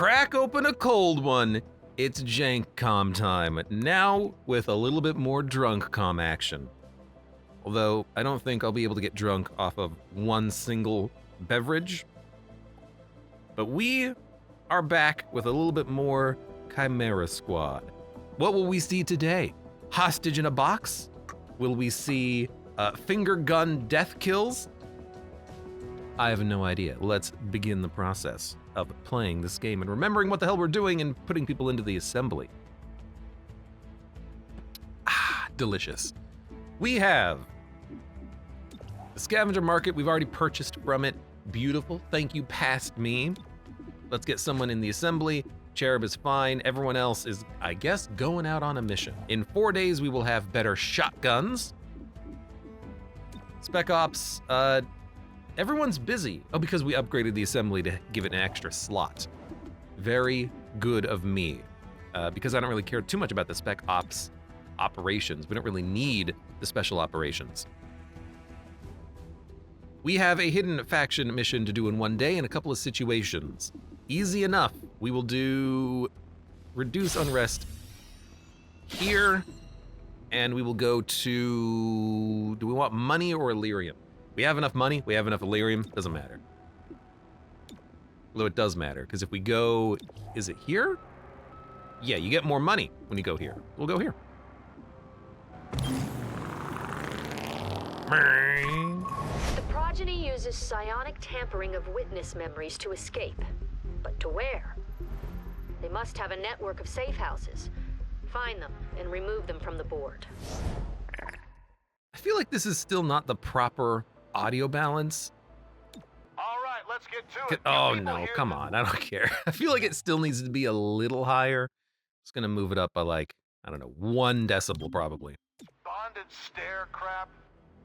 Crack open a cold one. It's JankCOM time, now with a little bit more drunk-com action. Although, I don't think I'll be able to get drunk off of one single beverage. But we are back with a little bit more Chimera Squad. What will we see today? Hostage in a box? Will we see finger gun death kills? I have no idea. Let's begin the process of playing this game and remembering what the hell we're doing and putting people into the assembly. Ah, delicious. We have the scavenger market. We've already purchased from it. Beautiful. Thank you, past me. Let's get someone in the assembly. Cherub is fine. Everyone else is, I guess, going out on a mission. In 4 days, we will have better shotguns. Spec Ops, everyone's busy. Oh, because we upgraded the assembly to give it an extra slot. Very good of me. Because I don't really care too much about the Spec Ops operations. We don't really need the special operations. We have a hidden faction mission to do in 1 day and a couple of situations. Easy enough. We will do reduce unrest here, and we will go to, do we want money or Illyrium? We have enough money, we have enough Illyrium, doesn't matter. Although it does matter, because if we go, is it here? Yeah, you get more money when you go here. We'll go here. The progeny uses psionic tampering of witness memories to escape. But to where? They must have a network of safe houses. Find them and remove them from the board. I feel like this is still not the proper audio balance. All right, let's get to it. Oh no, come on, I don't care. I feel like it still needs to be a little higher. Just gonna move it up by like, I don't know, 1 decibel probably. Bonded stare crap.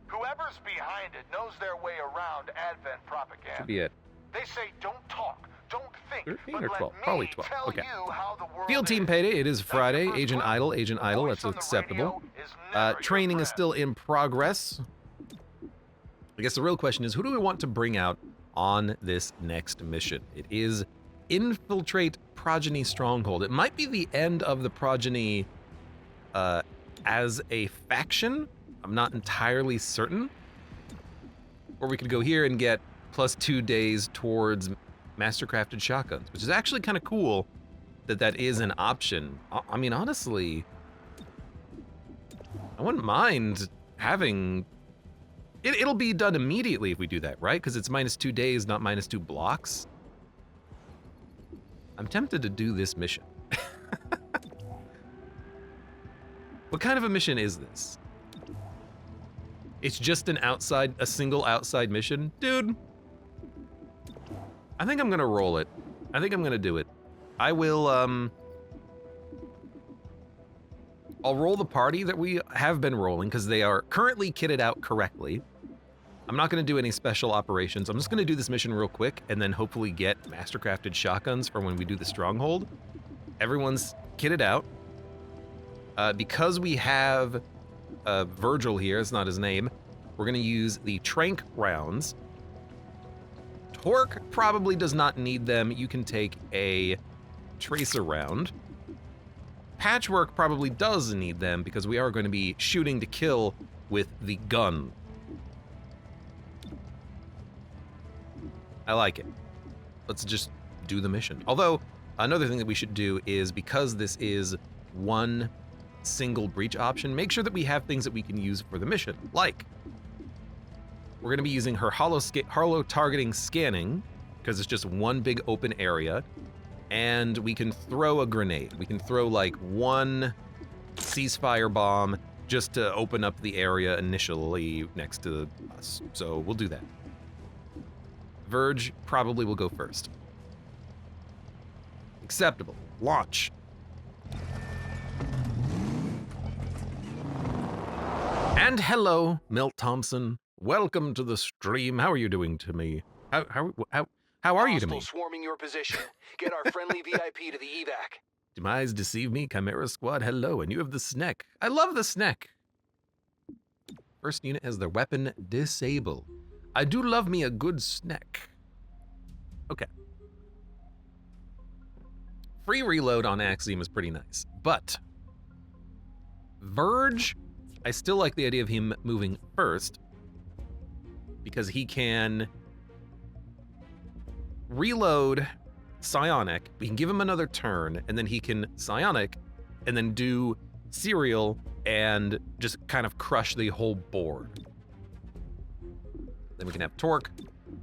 Whoever's behind it knows their way around Advent propaganda. Should be it. They say don't talk, don't think, 13 but or 12? let Probably me 12. tell Okay. you how the world Field team is. payday, it is That's Friday. your first Agent clue. idle, Agent idle, Voice that's on the acceptable. radio is never your Training is friend. still in progress. I guess the real question is, who do we want to bring out on this next mission? It is infiltrate Progeny Stronghold. It might be the end of the Progeny as a faction. I'm not entirely certain. Or we could go here and get +2 days towards mastercrafted shotguns, which is actually kind of cool that that is an option. I mean, honestly, I wouldn't mind having... It'll be done immediately if we do that, right? Because it's -2 days, not -2 blocks. I'm tempted to do this mission. What kind of a mission is this? It's just a single outside mission? Dude, I think I'm gonna roll it. I think I'm gonna do it. I will, I'll roll the party that we have been rolling because they are currently kitted out correctly. I'm not gonna do any special operations. I'm just gonna do this mission real quick and then hopefully get mastercrafted shotguns for when we do the stronghold. Everyone's kitted out. Because we have Virgil here, it's not his name, we're gonna use the Trank rounds. Torque probably does not need them. You can take a Tracer round. Patchwork probably does need them because we are going to be shooting to kill with the gun. I like it. Let's just do the mission. Although, another thing that we should do is, because this is one single breach option, make sure that we have things that we can use for the mission. Like, we're going to be using her hollow targeting scanning, because it's just one big open area, and we can throw a grenade. We can throw like one ceasefire bomb just to open up the area initially next to us. So we'll do that. Verge probably will go first. Acceptable. Launch. And hello, Milt Thompson. Welcome to the stream. How are you doing to me? How are you to me? Hostile swarming your position. Get our friendly VIP to the evac. Demise deceive me, Chimera Squad. Hello, and you have the snack. I love the snack. First unit has their weapon disable. I do love me a good snack. Okay. free reload on Axiom is pretty nice, but Verge, I still like the idea of him moving first because he can reload Psionic, we can give him another turn, and then he can Psionic, and then do Serial and just kind of crush the whole board. Then we can have Torque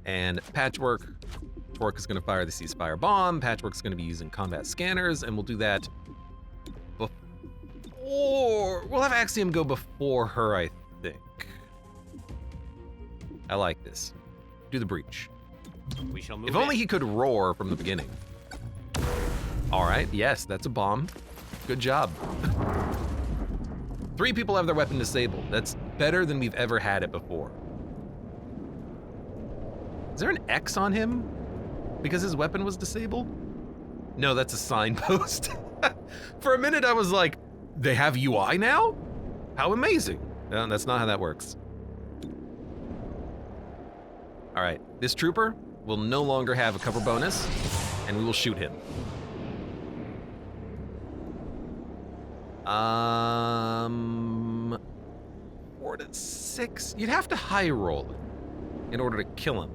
and Patchwork. Torque is going to fire the Ceasefire Bomb, Patchwork's going to be using combat scanners, and we'll do that before... We'll have Axiom go before her, I think. I like this. Do the breach. We shall move If only he could roar from the beginning. All right, yes, that's a bomb. Good job. 3 people have their weapon disabled. That's better than we've ever had it before. Is there an X on him? Because his weapon was disabled? No, that's a signpost. For a minute I was like, they have UI now? How amazing. No, that's not how that works. All right, this trooper will no longer have a cover bonus, and we will shoot him. 4 to 6. You'd have to high roll it in order to kill him.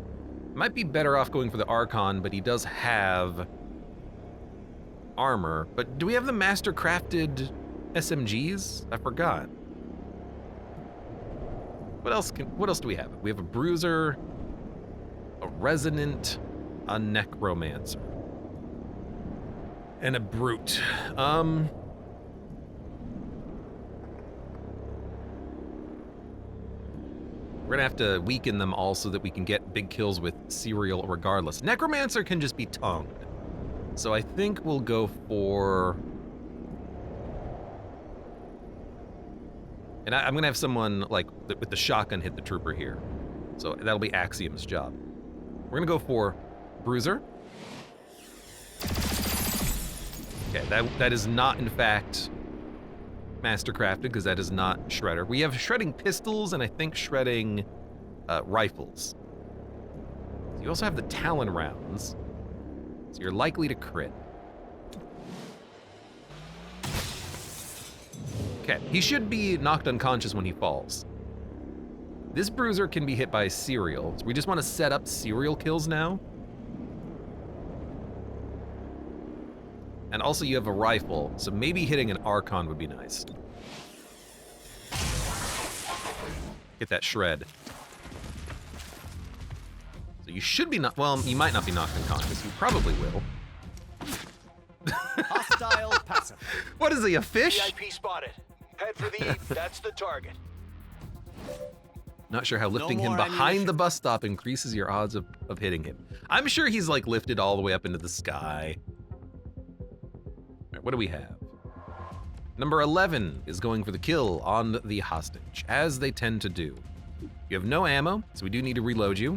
Might be better off going for the Archon, but he does have armor. But do we have the master crafted SMGs? I forgot. What else do we have? We have a Bruiser, a Resonant, a Necromancer, and a Brute. We're gonna have to weaken them all so that we can get big kills with Serial regardless. Necromancer can just be tongued. So I think we'll go for... And I'm gonna have someone like with the shotgun hit the trooper here. So that'll be Axiom's job. We're gonna go for Bruiser. Okay, that is not in fact mastercrafted because that is not Shredder. We have shredding pistols and I think shredding rifles. You also have the Talon rounds, so you're likely to crit. Okay, he should be knocked unconscious when he falls. This Bruiser can be hit by Serial, so we just want to set up Serial kills now. And also you have a rifle, so maybe hitting an Archon would be nice. Get that shred. So you should be not, well, you might not be knocked unconscious. You probably will. Hostile passive. What is he, a fish? VIP spotted. Head for the Eve. That's the target. Not sure how lifting No him more behind ammunition. the bus stop increases your odds of hitting him. I'm sure he's like lifted all the way up into the sky. All right, what do we have? Number 11 is going for the kill on the hostage, as they tend to do. You have no ammo, so we do need to reload you.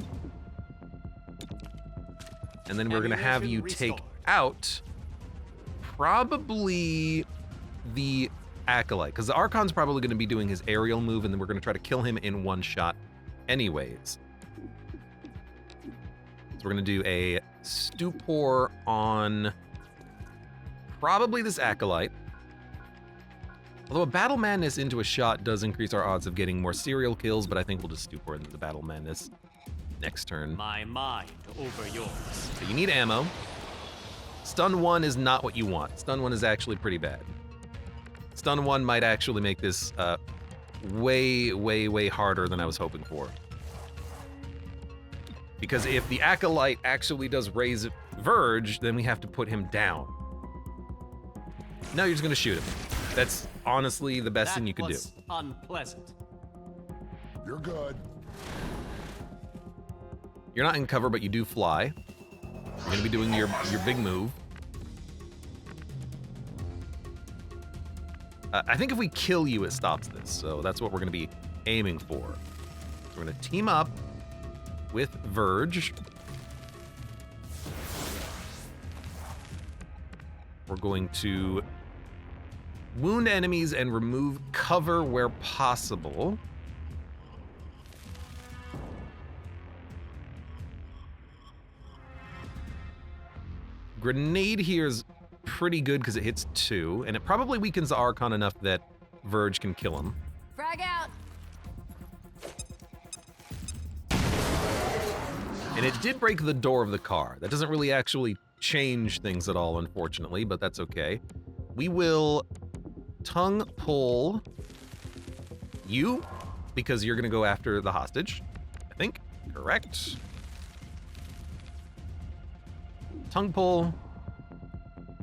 And then we're gonna have you Ammunition take restored. out probably the Acolyte, because the Archon's probably gonna be doing his aerial move, and then we're gonna try to kill him in one shot anyways. So we're gonna do a Stupor on probably this Acolyte. Although a Battle Madness into a shot does increase our odds of getting more serial kills, but I think we'll just Stupor into the Battle Madness next turn. My mind over yours. So you need ammo. Stun 1 is not what you want. Stun 1 is actually pretty bad. Stun 1 might actually make this way, way, way harder than I was hoping for. Because if the Acolyte actually does raise Verge, then we have to put him down. No, you're just gonna shoot him. That's honestly the best thing you could do. was unpleasant. You're good. You're not in cover, but you do fly. You're gonna be doing your big move. I think if we kill you, it stops this. So that's what we're gonna be aiming for. So we're gonna team up with Verge. We're going to wound enemies and remove cover where possible. Grenade here is pretty good because it hits 2, and it probably weakens the Archon enough that Verge can kill him. Frag out. And it did break the door of the car. That doesn't really actually change things at all, unfortunately, but that's okay. We will tongue pull you, because you're gonna go after the hostage, I think. Correct. Tongue pull.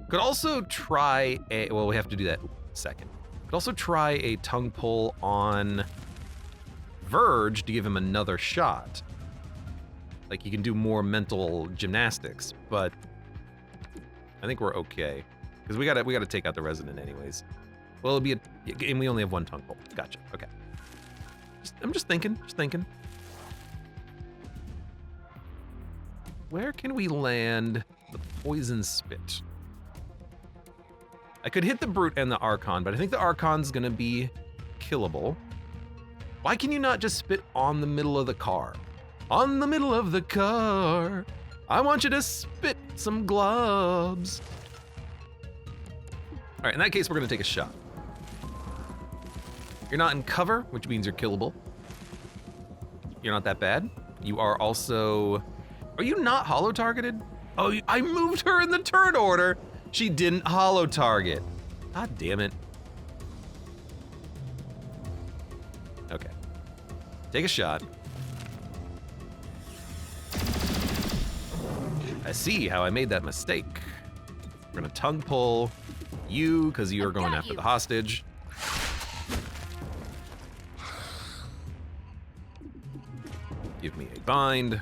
Could also try a, well, we have to do that second. Could also try a tongue pull on Verge to give him another shot. Like, you can do more mental gymnastics, but I think we're okay. Because we gotta take out the resident anyways. Well, it'll be a game, we only have one tongue pull. Gotcha, okay. I'm just thinking. Where can we land the poison spit? I could hit the Brute and the Archon, but I think the Archon's gonna be killable. Why can you not just spit on the middle of the car? On the middle of the car, I want you to spit some globs. All right, in that case, we're gonna take a shot. You're not in cover, which means you're killable. You're not that bad. You are also, are you not holo targeted? Oh, I moved her in the turn order. She didn't holo target. God damn it. Okay. Take a shot. I see how I made that mistake. We're gonna tongue pull you, because you're going after the hostage. Give me a bind.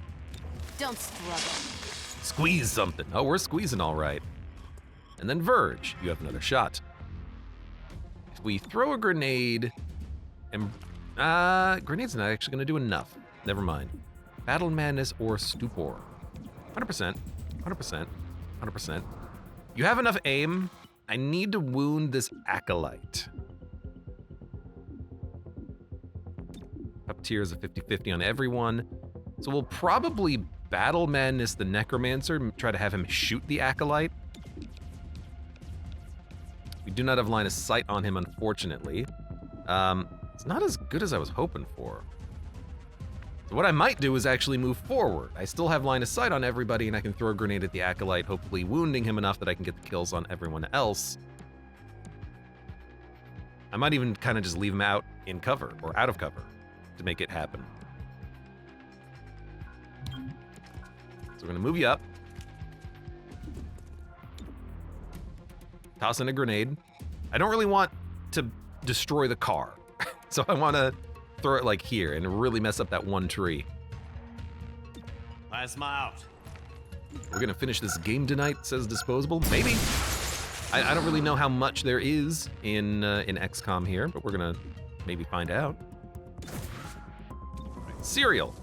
Don't struggle. Squeeze something. Oh, we're squeezing all right. And then Verge, you have another shot. If we throw a grenade, and grenade's not actually gonna do enough. Never mind. Battle Madness or Stupor. 100%, 100%, 100%. You have enough aim. I need to wound this Acolyte. Up tiers of 50-50 on everyone. So we'll probably Battle Madness the Necromancer, try to have him shoot the Acolyte. We do not have line of sight on him, unfortunately. It's not as good as I was hoping for. So what I might do is actually move forward. I still have line of sight on everybody, and I can throw a grenade at the Acolyte, hopefully wounding him enough that I can get the kills on everyone else. I might even kind of just leave him out in cover, or out of cover, to make it happen. So we're gonna move you up. Toss in a grenade. I don't really want to destroy the car. So I want to throw it like here and really mess up that one tree. Plasma out. We're gonna finish this game tonight, says Disposable. Maybe. I don't really know how much there is in XCOM here, but we're gonna maybe find out. Cereal.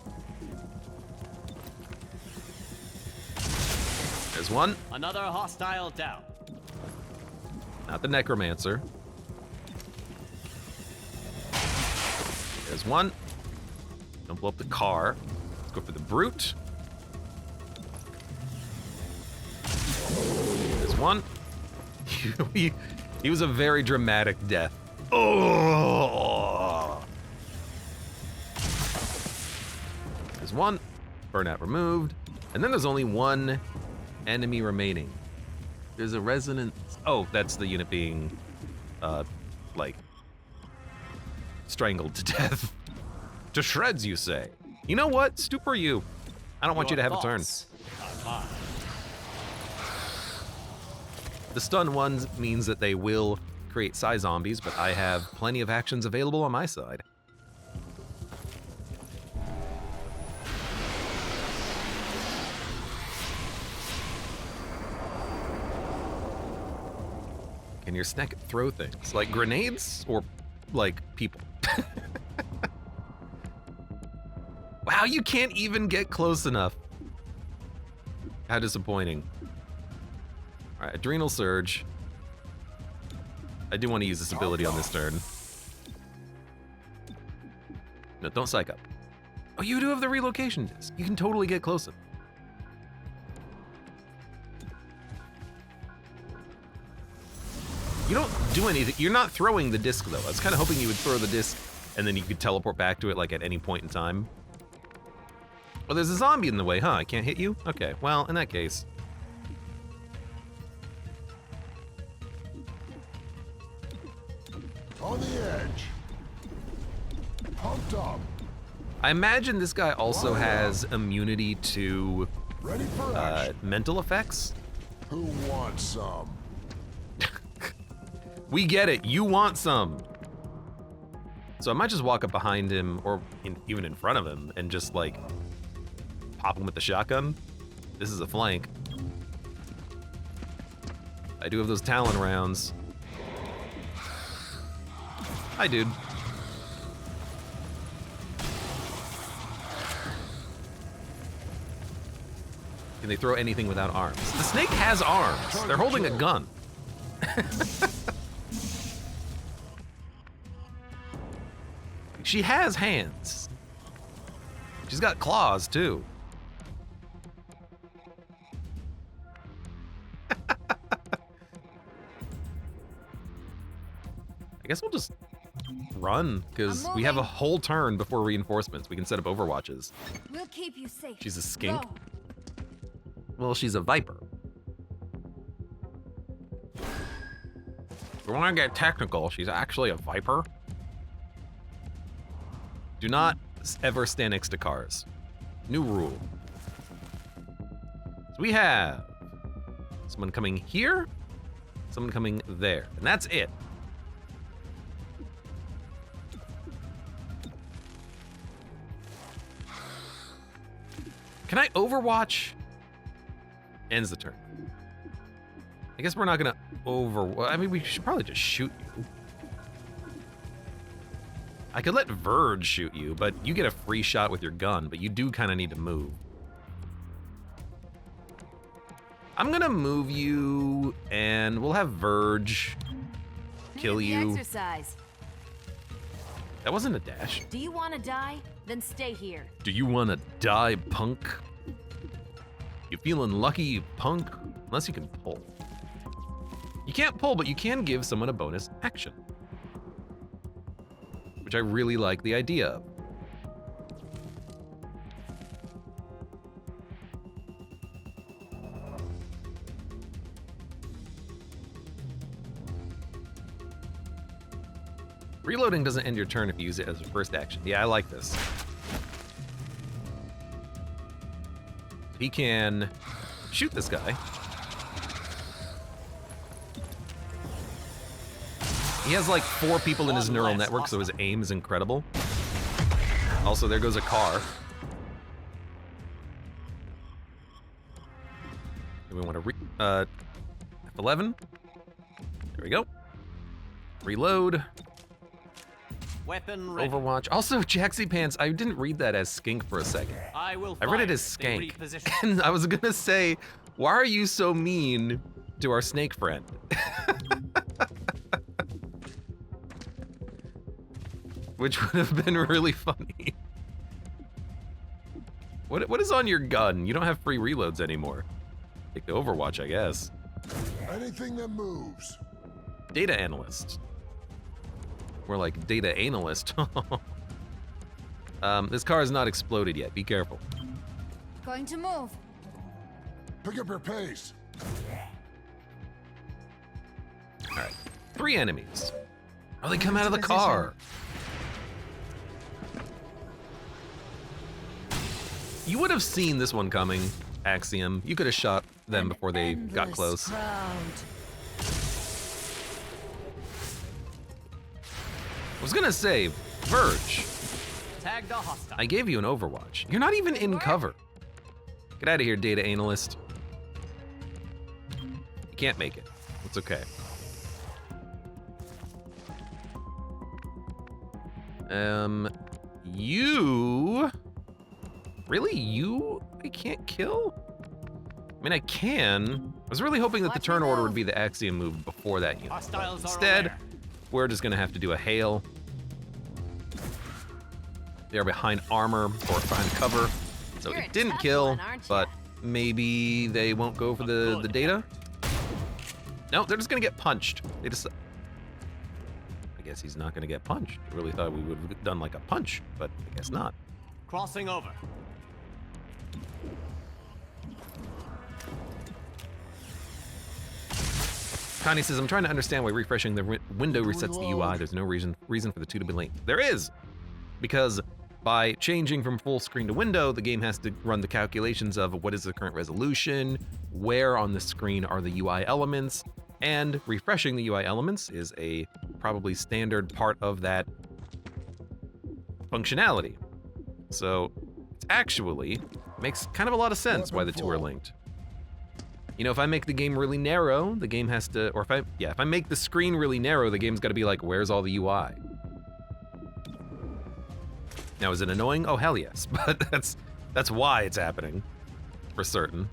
There's one. Another hostile down. Not the Necromancer. There's one. Don't blow up the car. Let's go for the Brute. There's one. he was a very dramatic death. Oh! There's one. Burnout removed. And then there's only one enemy remaining. There's a resonance. Oh, that's the unit being, like, strangled to death. To shreds, you say? You know what? Stupor you. I don't want you to have a turn. The stun ones means that they will create psi zombies, but I have plenty of actions available on my side. Can your snack throw things? Like grenades or like people? Wow, you can't even get close enough. How disappointing. All right, Adrenal Surge. I do want to use this ability on this turn. No, don't psych up. Oh, you do have the relocation disc. You can totally get closer. You don't do anything. You're not throwing the disc, though. I was kind of hoping you would throw the disc, and then you could teleport back to it, like, at any point in time. Oh, there's a zombie in the way, huh? I can't hit you? Okay, well, in that case. On the edge. Pumped up. I imagine this guy also has immunity to Ready for action. mental effects. Who wants some? We get it, you want some. So I might just walk up behind him, or even in front of him, and just like, pop him with the shotgun. This is a flank. I do have those Talon rounds. Hi, dude. Can they throw anything without arms? The snake has arms. They're holding a gun. She has hands. She's got claws, too. I guess we'll just run, because we have a whole turn before reinforcements. We can set up overwatches. We'll keep you safe. She's a skink? Go. Well, she's a viper. If we want to get technical, she's actually a viper. Do not ever stand next to cars. New rule. So we have someone coming here, someone coming there, and that's it. Can I overwatch? Ends the turn. I guess we're not gonna I mean, we should probably just shoot you. I could let Verge shoot you, but you get a free shot with your gun, but you do kind of need to move. I'm gonna move you, and we'll have Verge kill you. Exercise. That wasn't a dash. Do you want to die? Then stay here. Do you want to die, punk? You feeling lucky, you punk? Unless you can pull. You can't pull, but you can give someone a bonus action, which I really like the idea of. Reloading doesn't end your turn if you use it as your first action. Yeah, I like this. He can shoot this guy. He has like 4 people in his neural network, so his aim is incredible. Also, there goes a car. Do we want to F11? There we go. Reload. Weapon ready. Overwatch. Also, Jaxie Pants, I didn't read that as skink for a second. I will I read it fire as if they skank. reposition. And I was gonna say, why are you so mean to our snake friend? Which would have been really funny. What is on your gun? You don't have free reloads anymore. Take the Overwatch, I guess. Anything that moves. Data analyst. More like data analyst. This car is not exploded yet. Be careful. Going to move. Pick up your pace. All right. 3 enemies. Oh, they come out of the car. You would have seen this one coming, Axiom. You could have shot them before they got close. I was gonna say, Verge, Tag the hostile. I gave you an Overwatch. You're not even in cover. Get out of here, data analyst. You can't make it. It's okay. You... Really? You? I can't kill? I mean, I can. I was really hoping that the turn order would be the Axiom move before that unit. Hostiles are Instead, aware. we're just gonna have to do a hail. They're behind armor or behind cover, so You're it a didn't tough kill, one, aren't ya? but maybe they won't go for the data? No, they're just gonna get punched. They just... I guess he's not gonna get punched. I really thought we would have done like a punch, but I guess not. Crossing over. Connie says, I'm trying to understand why refreshing the window resets the UI. There's no reason for the two to be linked. There is! Because by changing from full screen to window, the game has to run the calculations of what is the current resolution, where on the screen are the UI elements, and refreshing the UI elements is a probably standard part of that functionality. So it's actually makes kind of a lot of sense why the two are linked. You know, if I make the game really narrow, the game has to, or if I make the screen really narrow, the game's got to be like, where's all the UI? Now, is it annoying? Oh, hell yes, but that's why it's happening, for certain.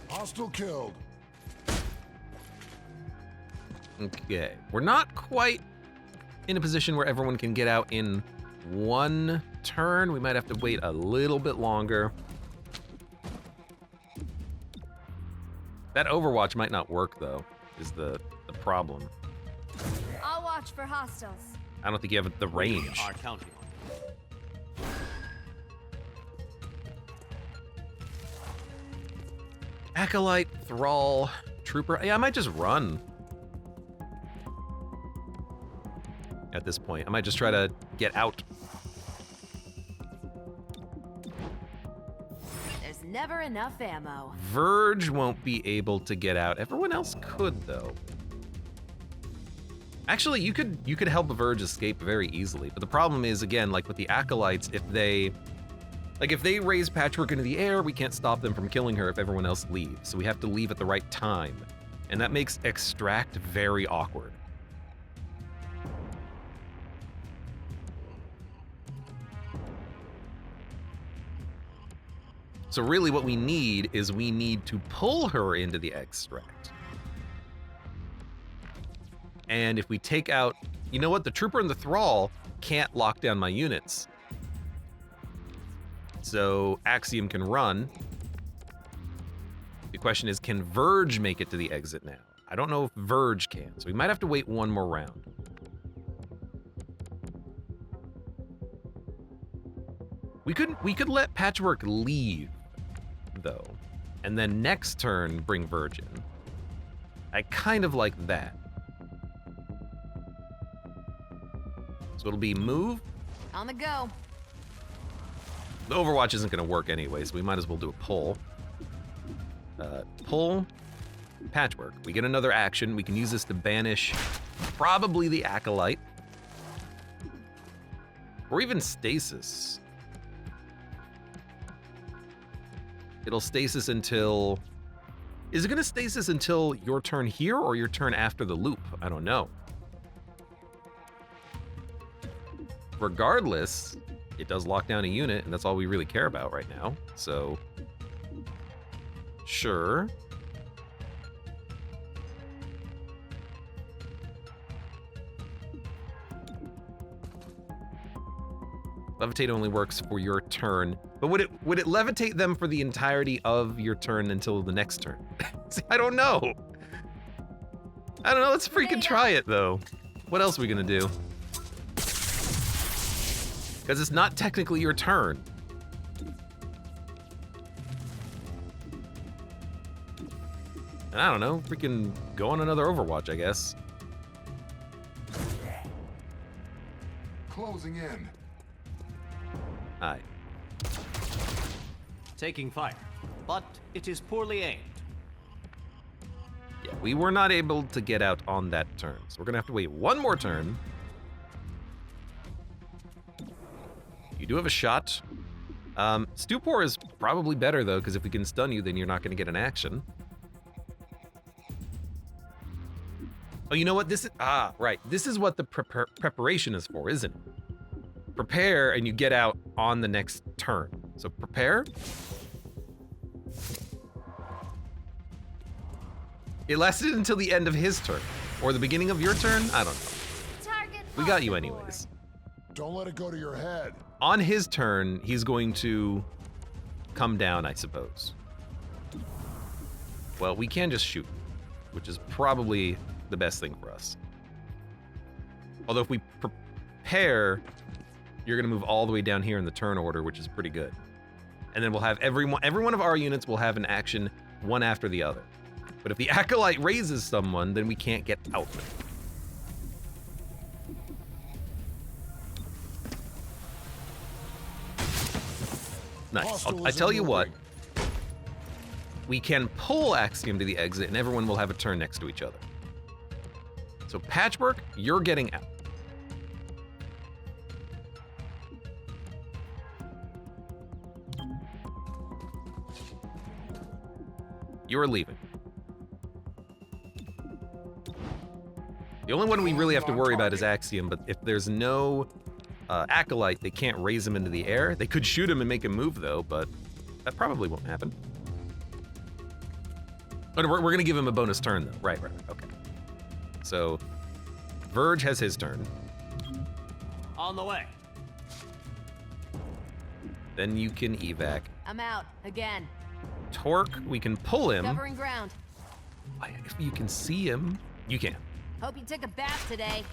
Hostile killed. Okay, we're not quite in a position where everyone can get out in one turn. We might have to wait a little bit longer. That Overwatch might not work, though, is the problem. I'll watch for hostiles. I don't think you have the range. Are counting on you. Acolyte, Thrall, Trooper. Yeah, I might just run. At this point, I might just try to get out. There's never enough ammo. Verge won't be able to get out. Everyone else could, though. Actually, you could help Verge escape very easily. But the problem is, again, like with the Acolytes, if they raise Patchwork into the air, we can't stop them from killing her if everyone else leaves. So we have to leave at the right time. And that makes Extract very awkward. So really what we need is to pull her into the Extract. And if we take out, you know what, the Trooper and the Thrall can't lock down my units. So Axiom can run. The question is, can Verge make it to the exit now? I don't know if Verge can, so we might have to wait one more round. We could let Patchwork leave, though, and then next turn bring Verge in. I kind of like that. So it'll be move. On the go. The Overwatch isn't going to work anyway, so we might as well do a pull. Pull, Patchwork. We get another action. We can use this to banish probably the Acolyte. Or even Stasis. It'll stasis until... Is it going to stasis until your turn here or your turn after the loop? I don't know. Regardless, it does lock down a unit, and that's all we really care about right now. So, sure. Levitate only works for your turn, but would it levitate them for the entirety of your turn until the next turn? See, I don't know. I don't know. Let's freaking try it though. What else are we gonna do? Because it's not technically your turn. And I don't know, freaking go on another Overwatch, I guess. Closing in. Aye. Taking fire, but it is poorly aimed. Yeah, we were not able to get out on that turn, so we're gonna have to wait one more turn. You do have a shot. Stupor is probably better though, because if we can stun you, then you're not gonna get an action. Oh, you know what? This is, right. This is what the preparation is for, isn't it? Prepare and you get out on the next turn. So prepare. It lasted until the end of his turn. Or the beginning of your turn? I don't know. Target We got you board. anyways. Don't let it go to your head. On his turn, he's going to come down, I suppose. Well, we can just shoot, which is probably the best thing for us. Although if we prepare, you're gonna move all the way down here in the turn order, which is pretty good. And then we'll have every one of our units will have an action one after the other. But if the Acolyte raises someone, then we can't get out. Nice. I tell you what, we can pull Axiom to the exit and everyone will have a turn next to each other. So Patchwork, you're getting out. You're leaving. The only one we really have to worry about is Axiom, but if there's no Acolyte, they can't raise him into the air. They could shoot him and make him move, though, but that probably won't happen. But we're going to give him a bonus turn, though. Right, okay. So, Verge has his turn. On the way. Then you can evac. I'm out again. Torque, we can pull him. Covering ground. If you can see him, you can. Hope you took a bath today.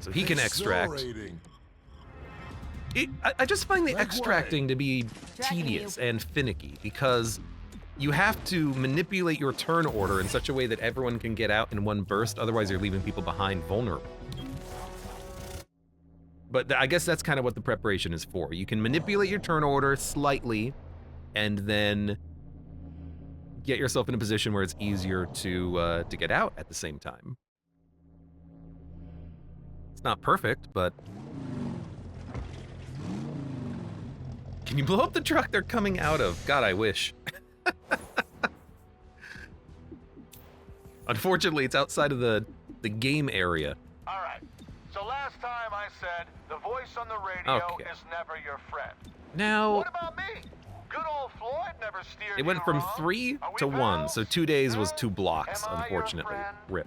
So he can extract. Exhilarating. I just find the Make extracting to be Tracking tedious you. and finicky because you have to manipulate your turn order in such a way that everyone can get out in one burst, otherwise you're leaving people behind vulnerable. But I guess that's kind of what the preparation is for. You can manipulate your turn order slightly and then get yourself in a position where it's easier to get out at the same time. It's not perfect, but... Can you blow up the truck they're coming out of? God, I wish. Unfortunately, it's outside of the game area. All right. So last time I said the voice on the radio Okay. is never your friend. Now, What about me? Good old Floyd never steered it went you from wrong. 3 Are we to 1, pals? so 2 days was Huh? 2 blocks, Am I your unfortunately. friend? RIP.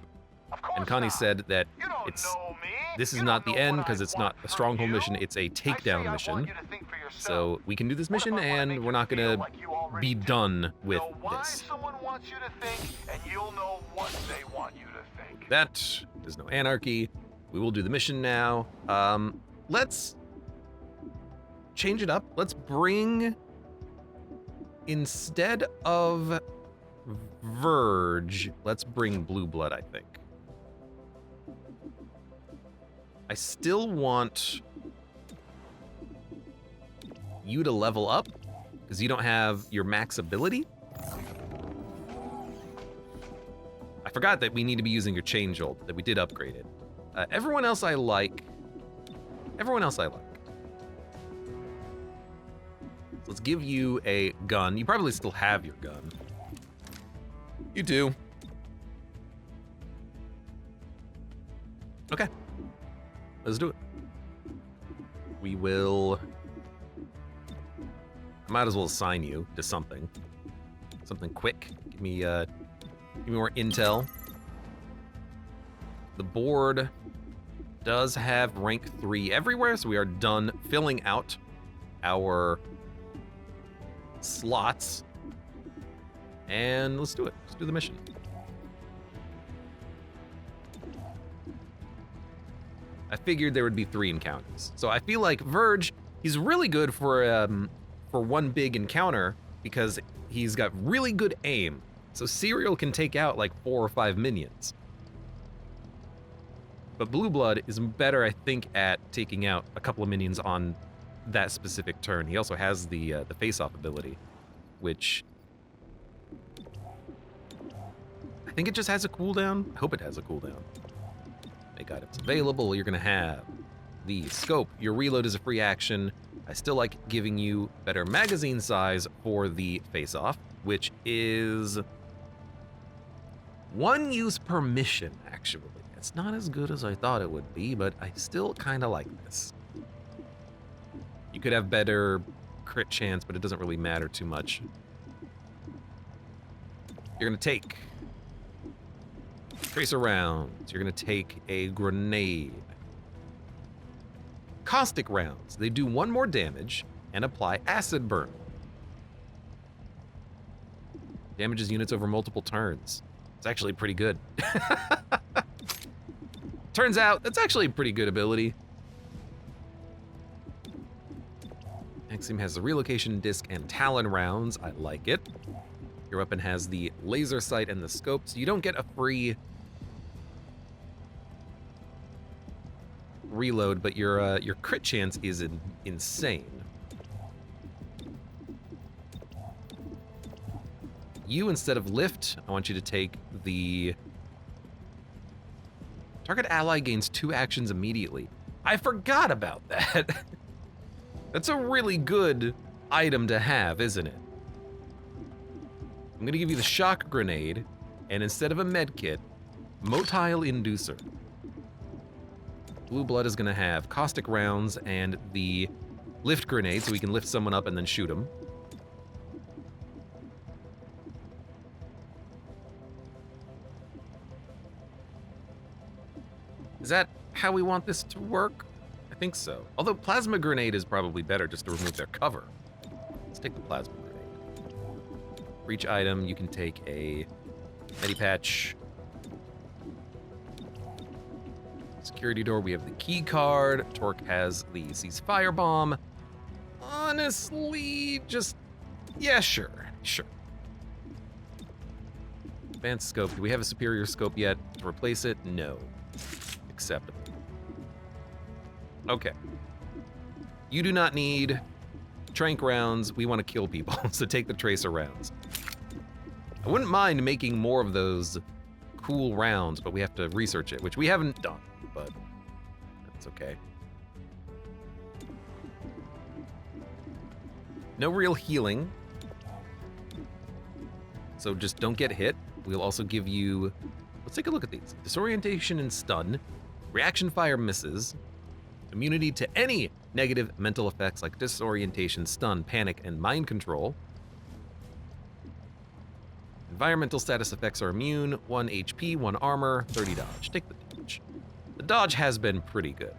Of course And Connie not. said that You don't it's know me. this is You not don't the know end what because I it's not want a from stronghold you. mission, it's a I say takedown I mission. want you to think for yourself. So we can do this What if mission I wanna and make we're you not feel gonna like you already be do? done with Know why this. someone wants you to think, and you'll know what they want you to think. That is no anarchy. We will do the mission now. Let's change it up. Let's bring, instead of Verge, let's bring Blue Blood, I think. I still want you to level up because you don't have your max ability. I forgot that we need to be using your chain jolt, that we did upgrade it. Everyone else I like. Everyone else I like. So let's give you a gun. You probably still have your gun. You do. Okay. Let's do it. We will... I might as well assign you to something. Something quick. Give me more intel. The board does have rank 3 everywhere, so we are done filling out our slots. And let's do it. Let's do the mission. I figured there would be 3 encounters. So I feel like Verge, he's really good for one big encounter because he's got really good aim. So Serial can take out like 4 or 5 minions. But Blue Blood is better, I think, at taking out a couple of minions on that specific turn. He also has the face-off ability, which I think it just has a cooldown. I hope it has a cooldown. Make items available. You're gonna have the scope. Your reload is a free action. I still like giving you better magazine size for the face-off, which is 1 use per mission, actually. It's not as good as I thought it would be, but I still kind of like this. You could have better crit chance, but it doesn't really matter too much. You're gonna take tracer rounds. You're gonna take a grenade. Caustic rounds. They do 1 more damage, and apply acid burn. Damages units over multiple turns. It's actually pretty good. Turns out, that's actually a pretty good ability. XCOM has the relocation disc and Talon rounds. I like it. Your weapon has the laser sight and the scope, so you don't get a free reload, but your crit chance is insane. You, instead of lift, I want you to take the target ally gains 2 actions immediately. I forgot about that. That's a really good item to have, isn't it? I'm gonna give you the shock grenade, and instead of a med kit, motile inducer. Blue blood is gonna have caustic rounds and the lift grenade, so we can lift someone up and then shoot them. Is that how we want this to work? I think so. Although plasma grenade is probably better just to remove their cover. Let's take the plasma grenade. For each item, you can take a medipatch. Security door, we have the key card. Torque has the cease firebomb. Honestly, just, yeah, sure. Advanced scope, do we have a superior scope yet to replace it? No. Acceptable. Okay. You do not need trank rounds. We want to kill people, so take the tracer rounds. I wouldn't mind making more of those cool rounds, but we have to research it, which we haven't done, but that's okay. No real healing, so just don't get hit. We'll also give you, let's take a look at these. Disorientation and stun, reaction fire misses, immunity to any negative mental effects like disorientation, stun, panic, and mind control. Environmental status effects are immune, 1 HP, 1 armor, 30 dodge. Take the dodge. The dodge has been pretty good.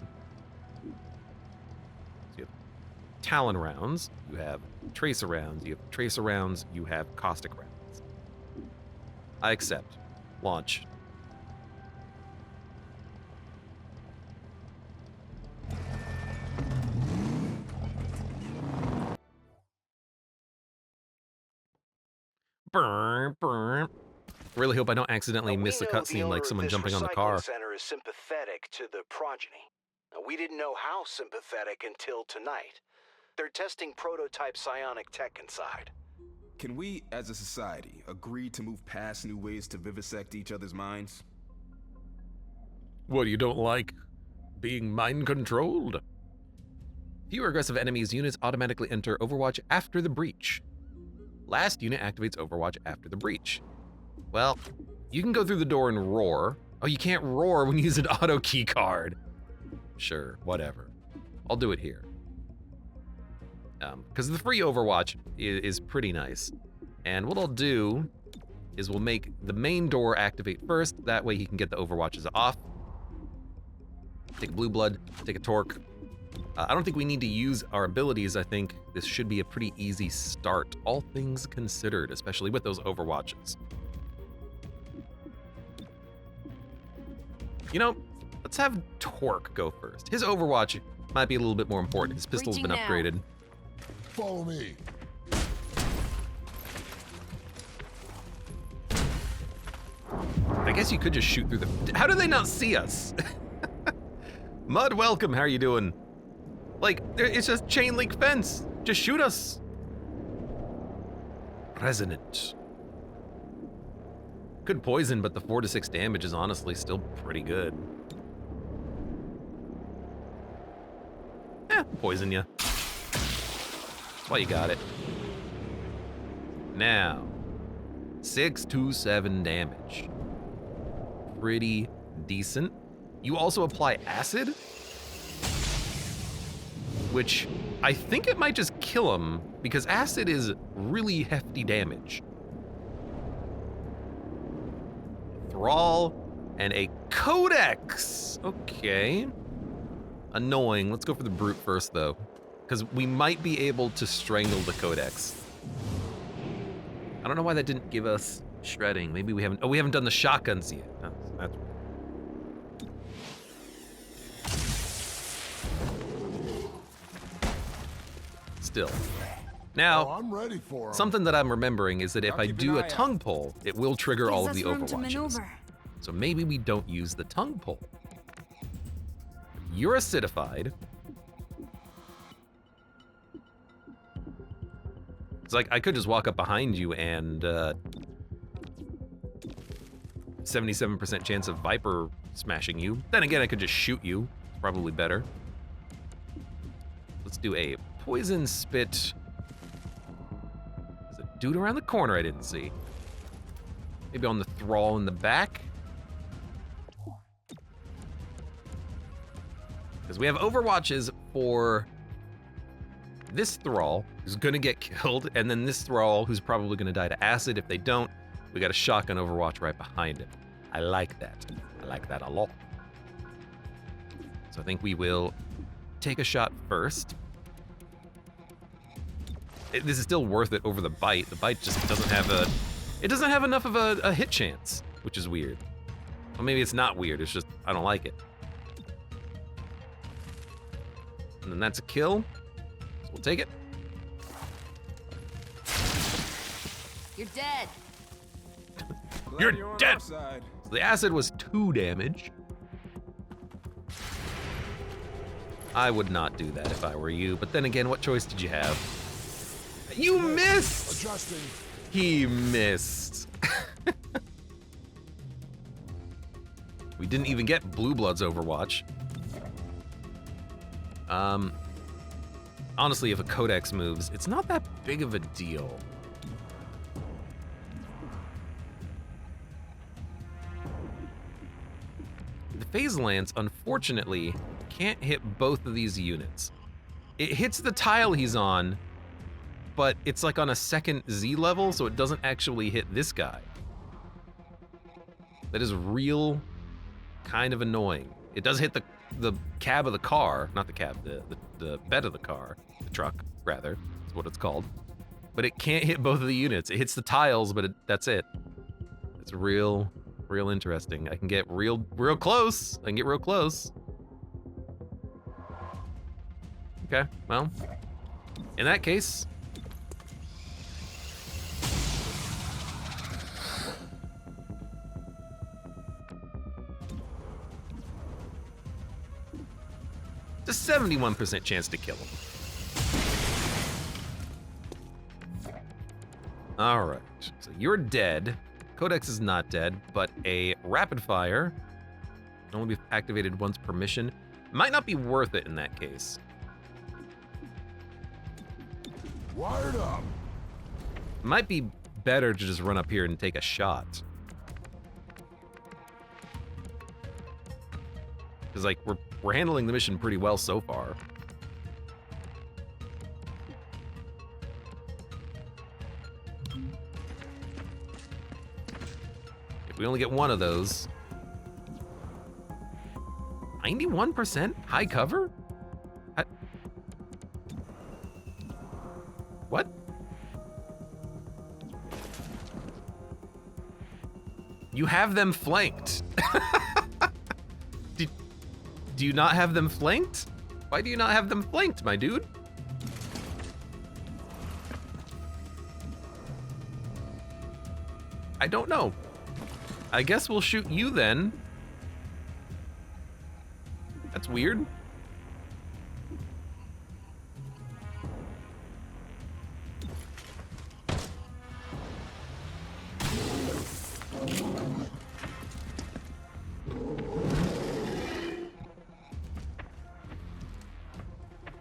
So you have Talon rounds, you have Tracer rounds, you have Tracer rounds, you have Caustic rounds. I accept. Launch. Burn, burn. Really hope I don't accidentally miss a cutscene like someone jumping on the car. The center is sympathetic to the progeny. Now, we didn't know how sympathetic until tonight. They're testing prototype psionic tech inside. Can we, as a society, agree to move past new ways to vivisect each other's minds? What, you don't like being mind-controlled? Fewer aggressive enemies units automatically enter Overwatch after the breach. Last unit activates Overwatch after the breach. Well, you can go through the door and roar. Oh, you can't roar when you use an auto key card. Sure, whatever. I'll do it here. Because the free Overwatch is pretty nice. And what I'll do is we'll make the main door activate first. That way he can get the Overwatches off. Take a blue blood, take a torque. I don't think we need to use our abilities. I think this should be a pretty easy start, all things considered, especially with those Overwatches. You know, let's have Torque go first. His Overwatch might be a little bit more important. His pistol's been upgraded. Follow me. I guess you could just shoot through the... How do they not see us? Mud, welcome. How are you doing? Like, it's just chain link fence. Just shoot us. Resonant. Could poison, but the 4 to 6 damage is honestly still pretty good. Poison you. That's why you got it. Now, 6 to 7 damage. Pretty decent. You also apply acid, which I think it might just kill him because acid is really hefty damage. Thrall and a Codex. Okay. Annoying. Let's go for the brute first, though. because we might be able to strangle the Codex. I don't know why that didn't give us shredding. Maybe we haven't. Oh, we haven't done the shotguns yet. Oh, that's weird. Still. Now, Oh, I'm ready for 'em. something that I'm remembering is that if I'll I keep do an a eye out. tongue pull, it will trigger all of the Gives us room to overwatches. maneuver. So maybe we don't use the tongue pull. You're acidified. It's like I could just walk up behind you and 77% chance of Viper smashing you. Then again, I could just shoot you. Probably better. Let's do a poison spit. There's a dude around the corner I didn't see. Maybe on the thrall in the back. Because we have overwatches for this thrall who's gonna get killed, and then this thrall who's probably gonna die to acid. If they don't, we got a shotgun overwatch right behind it. I like that. I like that a lot. So I think we will take a shot first. This is still worth it over the bite. The bite just doesn't have a... It doesn't have enough of a hit chance, which is weird. Well, maybe it's not weird, it's just I don't like it. And then that's a kill. So we'll take it. You're dead. Glad You're on dead. our side. So the acid was 2 damage. I would not do that if I were you, but then again, what choice did you have? You missed! Adjusting. He missed. We didn't even get Blue Blood's Overwatch. Honestly, if a Codex moves, it's not that big of a deal. The Phase Lance, unfortunately, can't hit both of these units. It hits the tile he's on, but it's like on a second Z level, so it doesn't actually hit this guy. That is real kind of annoying. It does hit the cab of the car, not the cab, the bed of the car, the truck, rather, is what it's called. But it can't hit both of the units. It hits the tiles, but that's it. It's real interesting. I can get real close. I can get real close. Okay, well, in that case, it's a 71% chance to kill him. All right, so you're dead. Codex is not dead, but a rapid fire can only be activated once per mission. Might not be worth it in that case. Wired up. Might be better to just run up here and take a shot. Because like we're handling the mission pretty well so far. If we only get one of those. 91% high cover? What? You have them flanked. Do you not have them flanked? Why do you not have them flanked, my dude? I don't know. I guess we'll shoot you then. That's weird.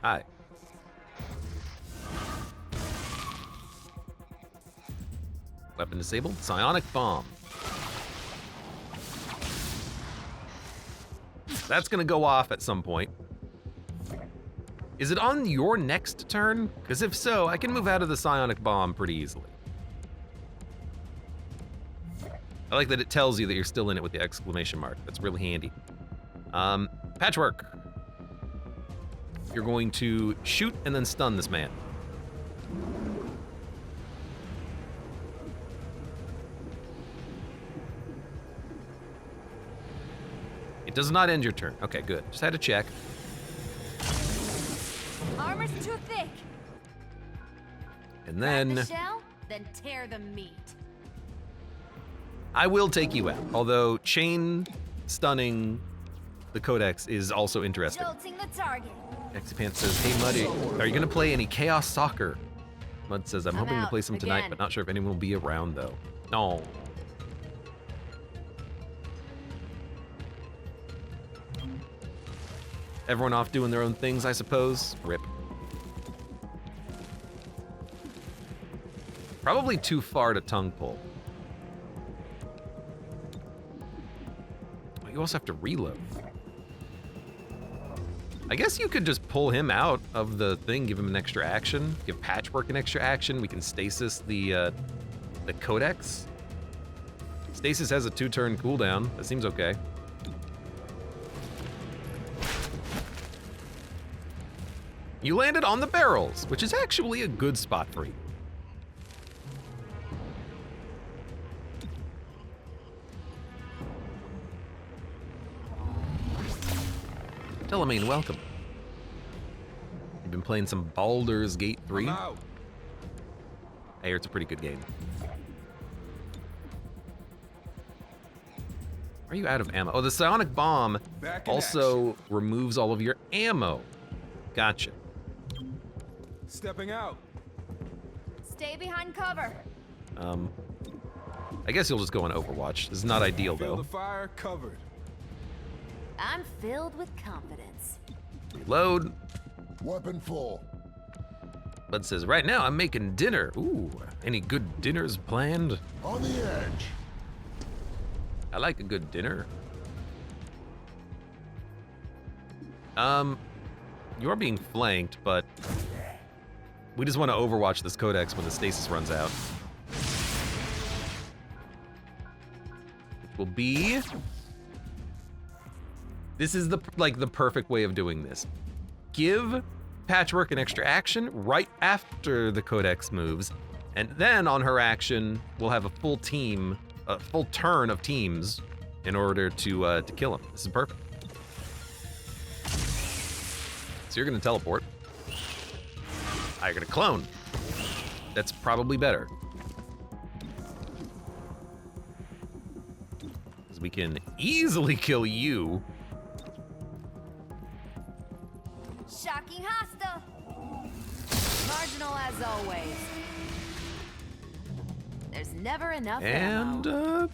Hi. Weapon disabled. Psionic bomb. That's gonna go off at some point. Is it on your next turn? Because if so, I can move out of the psionic bomb pretty easily. I like that it tells you that you're still in it with the exclamation mark. That's really handy. Patchwork. you're going to shoot and then stun this man. It does not end your turn. Okay, good. Just had to check. Armor's too thick. And Crack then the shell, then tear the meat. I will take you out. Although chain stunning the Codex is also interesting. Jolting the target. Xpant says, hey Muddy, are you gonna play any Chaos Soccer? Mud says, I'm hoping to out play some tonight, again. but not sure if anyone will be around though. No. Everyone off doing their own things, I suppose. Rip. Probably too far to tongue pull. You also have to reload. I guess you could just pull him out of the thing, give him an extra action, give Patchwork an extra action. We can stasis the Codex. Stasis has a 2-turn cooldown. That seems okay. You landed on the barrels, which is actually a good spot for you. Telemane, welcome. You've been playing some Baldur's Gate 3? I'm out. I hear it's a pretty good game. Are you out of ammo? Oh, the psionic bomb Back in also removes all of your ammo. Gotcha. Stepping out. Stay behind cover. I guess you'll just go on Overwatch. This is not ideal, Feel though. the fire covered. I'm filled with confidence. Reload. Weapon full. Bud says, right now I'm making dinner. Ooh, any good dinners planned? On the edge. I like a good dinner. You're being flanked, but we just want to overwatch this Codex when the stasis runs out. Which will be... This is the perfect way of doing this. Give Patchwork an extra action right after the Codex moves, and then on her action, we'll have a full team, a full turn of teams in order to kill him. This is perfect. So you're gonna teleport. You're gonna clone. That's probably better. Because we can easily kill you. Shocking hostile. Marginal as always. There's never enough And, ammo.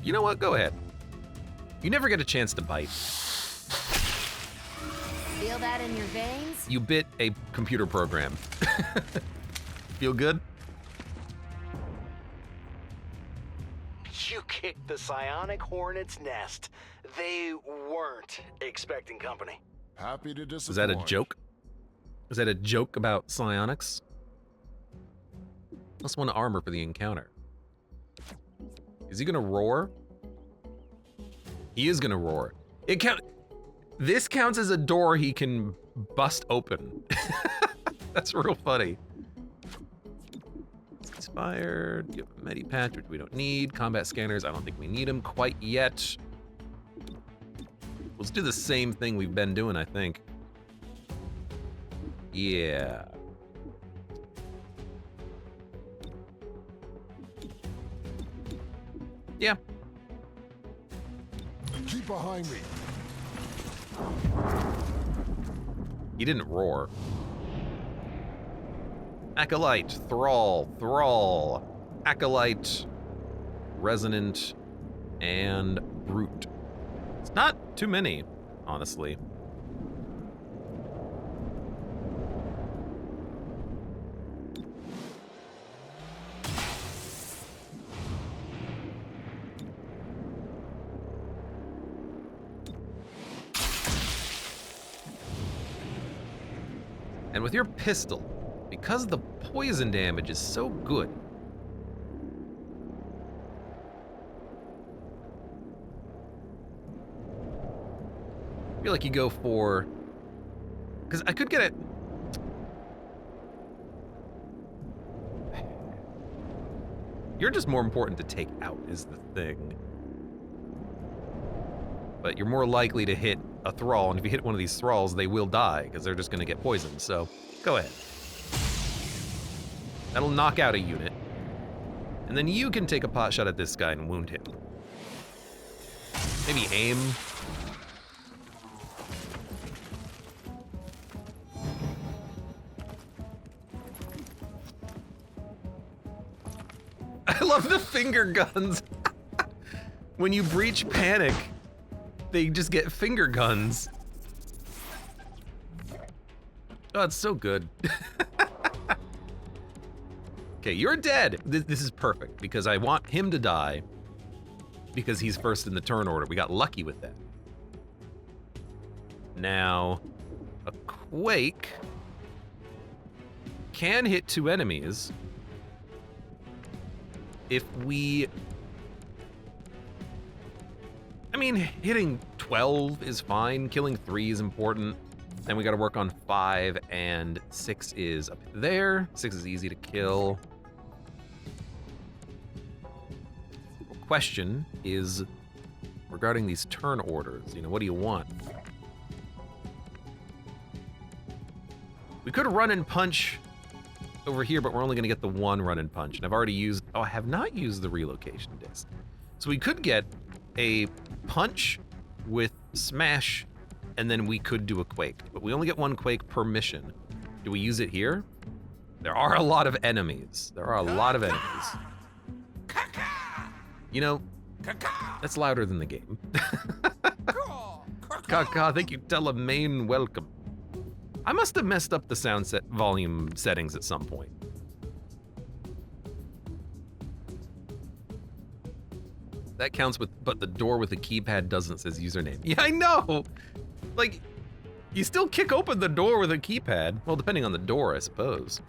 you know what? Go ahead. You never get a chance to bite. Feel that in your veins? You bit a computer program. Feel good? You kicked the psionic hornet's nest. They weren't expecting company. Happy to disappoint. Is that a joke? Is that a joke about psionics? Plus 1 armor for the encounter. Is he gonna roar? He is gonna roar. This counts as a door he can bust open. That's real funny. Inspired. You have a Medipatch, which we don't need. Combat scanners, I don't think we need them quite yet. Let's do the same thing we've been doing, I think. Yeah. Yeah. Keep behind me. He didn't roar. Acolyte, Thrall, Acolyte, Resonant, and Brute. It's not too many, honestly. And with your pistol, because the poison damage is so good, I feel like you go for Because I could get it. You're just more important to take out, is the thing. But you're more likely to hit a thrall, and if you hit one of these thralls, they will die, because they're just going to get poisoned, so go ahead. That'll knock out a unit. And then you can take a pot shot at this guy and wound him. Maybe aim. I love the finger guns. When you breach Panik, they just get finger guns. Oh, it's so good. Okay, you're dead. This is perfect because I want him to die because he's first in the turn order. We got lucky with that. Now, a Quake can hit 2 enemies if we... I mean, hitting 12 is fine. Killing 3 is important. Then we gotta work on 5, and 6 is up there. 6 is easy to kill. The question is regarding these turn orders. You know, what do you want? We could run and punch over here, but we're only gonna get the 1 run and punch. And I've already used, oh, I have not used the relocation disc. So we could get a punch with smash, and then we could do a Quake. But we only get 1 Quake per mission. Do we use it here? There are a lot of enemies. There are a lot of enemies. You know, that's louder than the game. Kaka, thank you, Telemain, welcome. I must have messed up the sound set volume settings at some point. That counts with, but the door with the keypad doesn't, says username. Yeah, I know! Like, you still kick open the door with a keypad. Well, depending on the door, I suppose.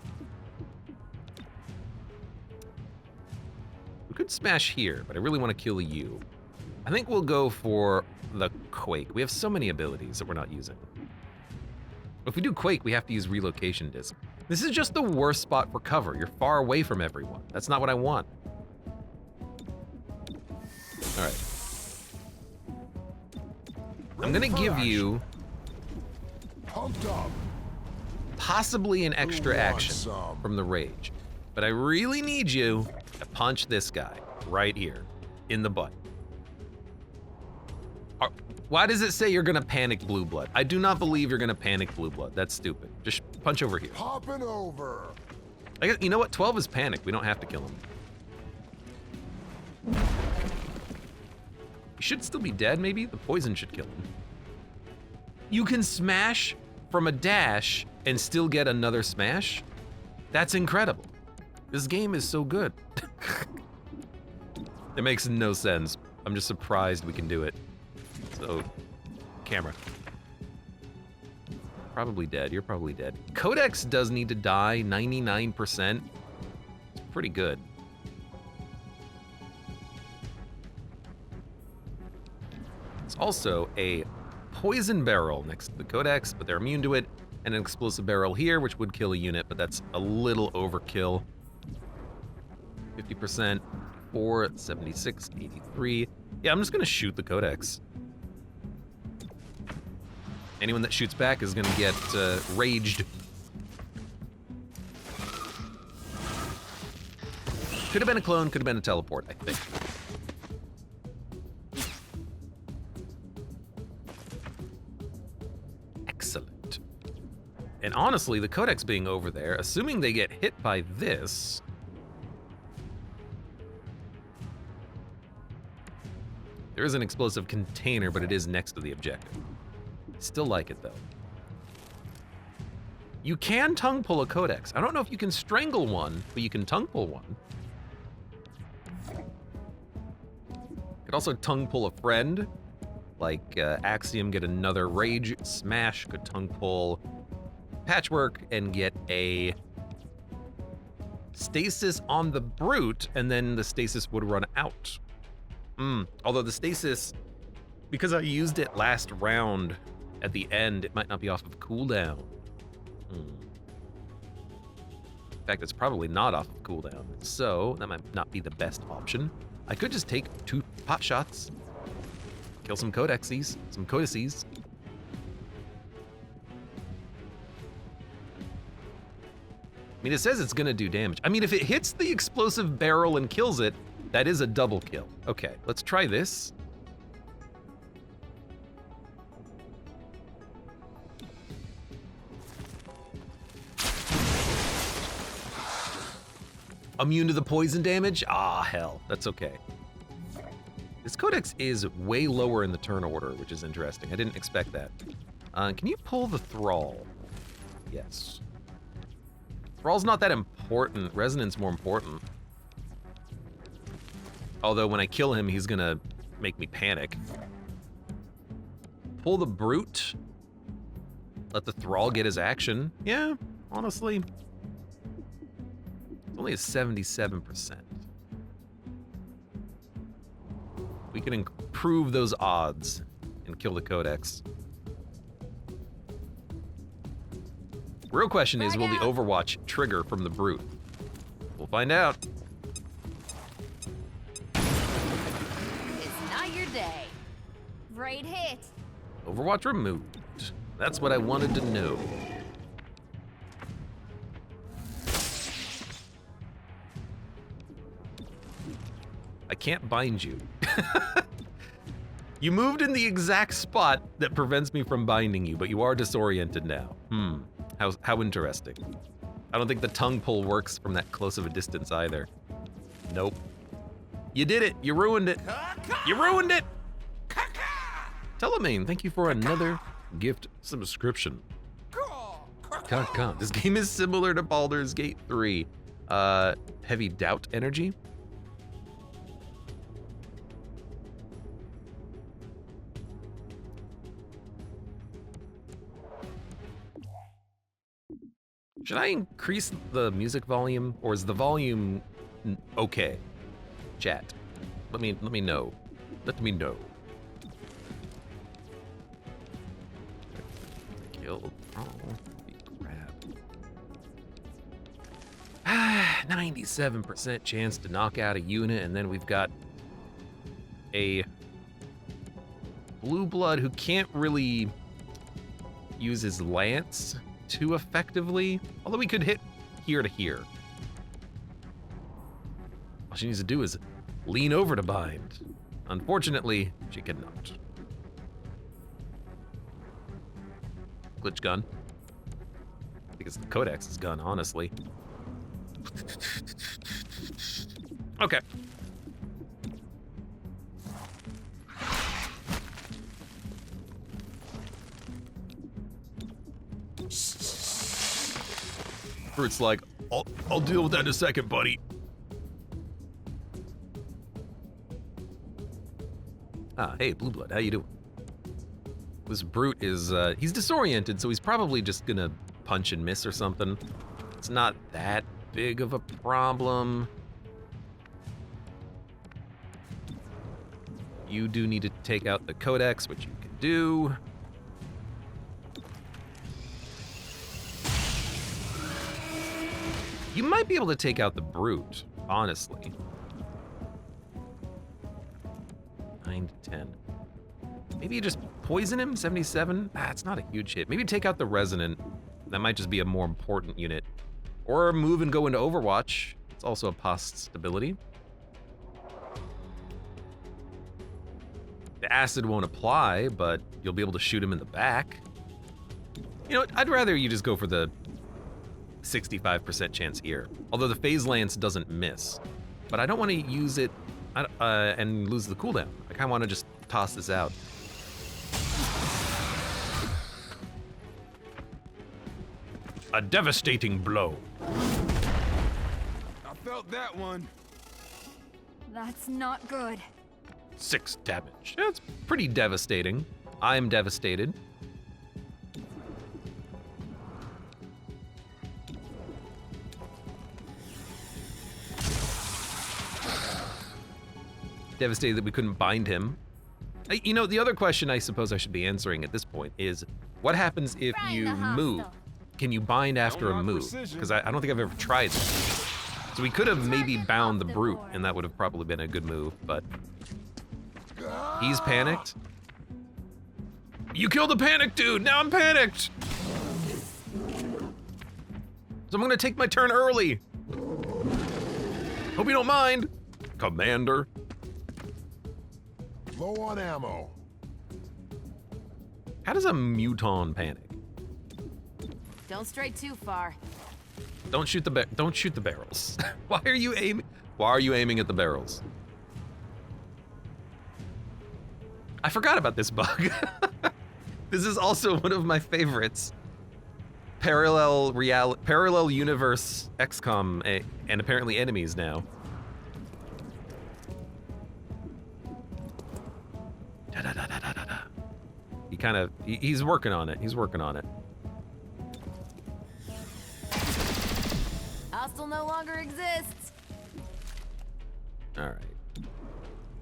We could smash here, but I really want to kill you. I think we'll go for the Quake. We have so many abilities that we're not using. If we do Quake, we have to use relocation disc. This is just the worst spot for cover. You're far away from everyone. That's not what I want. All right. I'm gonna give you Pumped up. possibly an extra Who wants action some? from the rage, but I really need you to punch this guy right here in the butt. Why does it say you're gonna panic blue blood? I do not believe you're gonna panic blue blood. That's stupid. Just punch over here. Popping over. I guess, you know what? 12 is panic. We don't have to kill him. He should still be dead, maybe? The poison should kill him. You can smash from a dash and still get another smash? That's incredible. This game is so good. It makes no sense. I'm just surprised we can do it. So, camera. Probably dead. You're probably dead. Codex does need to die 99%. It's pretty good. It's also a poison barrel next to the Codex, but they're immune to it, and an explosive barrel here, which would kill a unit, but that's a little overkill. 50%, 4, 76, 83. Yeah, I'm just gonna shoot the Codex. Anyone that shoots back is gonna get raged. Could have been a clone, could have been a teleport, I think. Excellent. And honestly, the Codex being over there, assuming they get hit by this, there is an explosive container, but it is next to the objective. Still like it, though. You can tongue pull a Codex. I don't know if you can strangle one, but you can tongue pull one. Could also tongue pull a friend, like Axiom, get another rage smash, could tongue pull Patchwork and get a stasis on the brute, and then the stasis would run out. Although the stasis, because I used it last round at the end, it might not be off of cooldown. In fact, it's probably not off of cooldown. So, that might not be the best option. I could just take 2 pot shots, kill some codices. I mean, it says it's gonna do damage. I mean, if it hits the explosive barrel and kills it, that is a double kill. Okay, let's try this. Immune to the poison damage? Ah, hell, that's okay. This codex is way lower in the turn order, which is interesting. I didn't expect that. Can you pull the thrall? Yes. Thrall's not that important. Resonance more important. Although when I kill him, he's gonna make me panic. Pull the brute. Let the thrall get his action. Yeah, honestly. It's only a 77%. We can improve those odds and kill the codex. Real question is, will the Overwatch trigger from the brute? We'll find out. It's not your day. Great hit. Overwatch removed. That's what I wanted to know. I can't bind you. You moved in the exact spot that prevents me from binding you, but you are disoriented now. How interesting. I don't think the tongue pull works from that close of a distance either. Nope. You did it. You ruined it. You ruined it. Telemane, thank you for another gift subscription. This game is similar to Baldur's Gate 3. Heavy doubt energy. Should I increase the music volume, or is the volume okay? Chat, let me know. Let me know. Kill. Oh, crap. 97% chance to knock out a unit, and then we've got a blue blood who can't really use his lance too effectively, although we could hit here to here. All she needs to do is lean over to bind. Unfortunately, she cannot. Glitch gun. I think it's the Codex's gun, honestly. Okay. Fruit's like, I'll deal with that in a second, buddy. Ah, hey, Blue Blood, how you doing? This brute is, he's disoriented, so he's probably just gonna punch and miss or something. It's not that big of a problem. You do need to take out the Codex, which you can do. You might be able to take out the brute, honestly. 9 to 10. Maybe you just poison him, 77? Ah, it's not a huge hit. Maybe take out the resonant. That might just be a more important unit. Or move and go into Overwatch. It's also a possibility. The acid won't apply, but you'll be able to shoot him in the back. You know what? I'd rather you just go for the 65% chance here. Although the phase lance doesn't miss. But I don't want to use it and lose the cooldown. I kind of want to just toss this out. A devastating blow. I felt that one. That's not good. 6 damage. That's pretty devastating. I'm devastated. Devastated that we couldn't bind him. You know, the other question I suppose I should be answering at this point is, what happens if Find you the move? hostile. Can you bind after a knock move? precision. Because I don't think I've ever tried that. So we could have maybe Target bound the off the brute, board. and that would have probably been a good move, but he's panicked. You killed the panic dude, now I'm panicked! So I'm gonna take my turn early. Hope you don't mind, Commander. Low on ammo. How does a muton panic? Don't stray too far. Don't shoot the barrels. Why are you aiming at the barrels? I forgot about this bug. This is also one of my favorites. Parallel universe XCOM and apparently enemies now. Da-da-da-da-da-da. He's working on it. He's working on it. Hostile no longer exists. All right.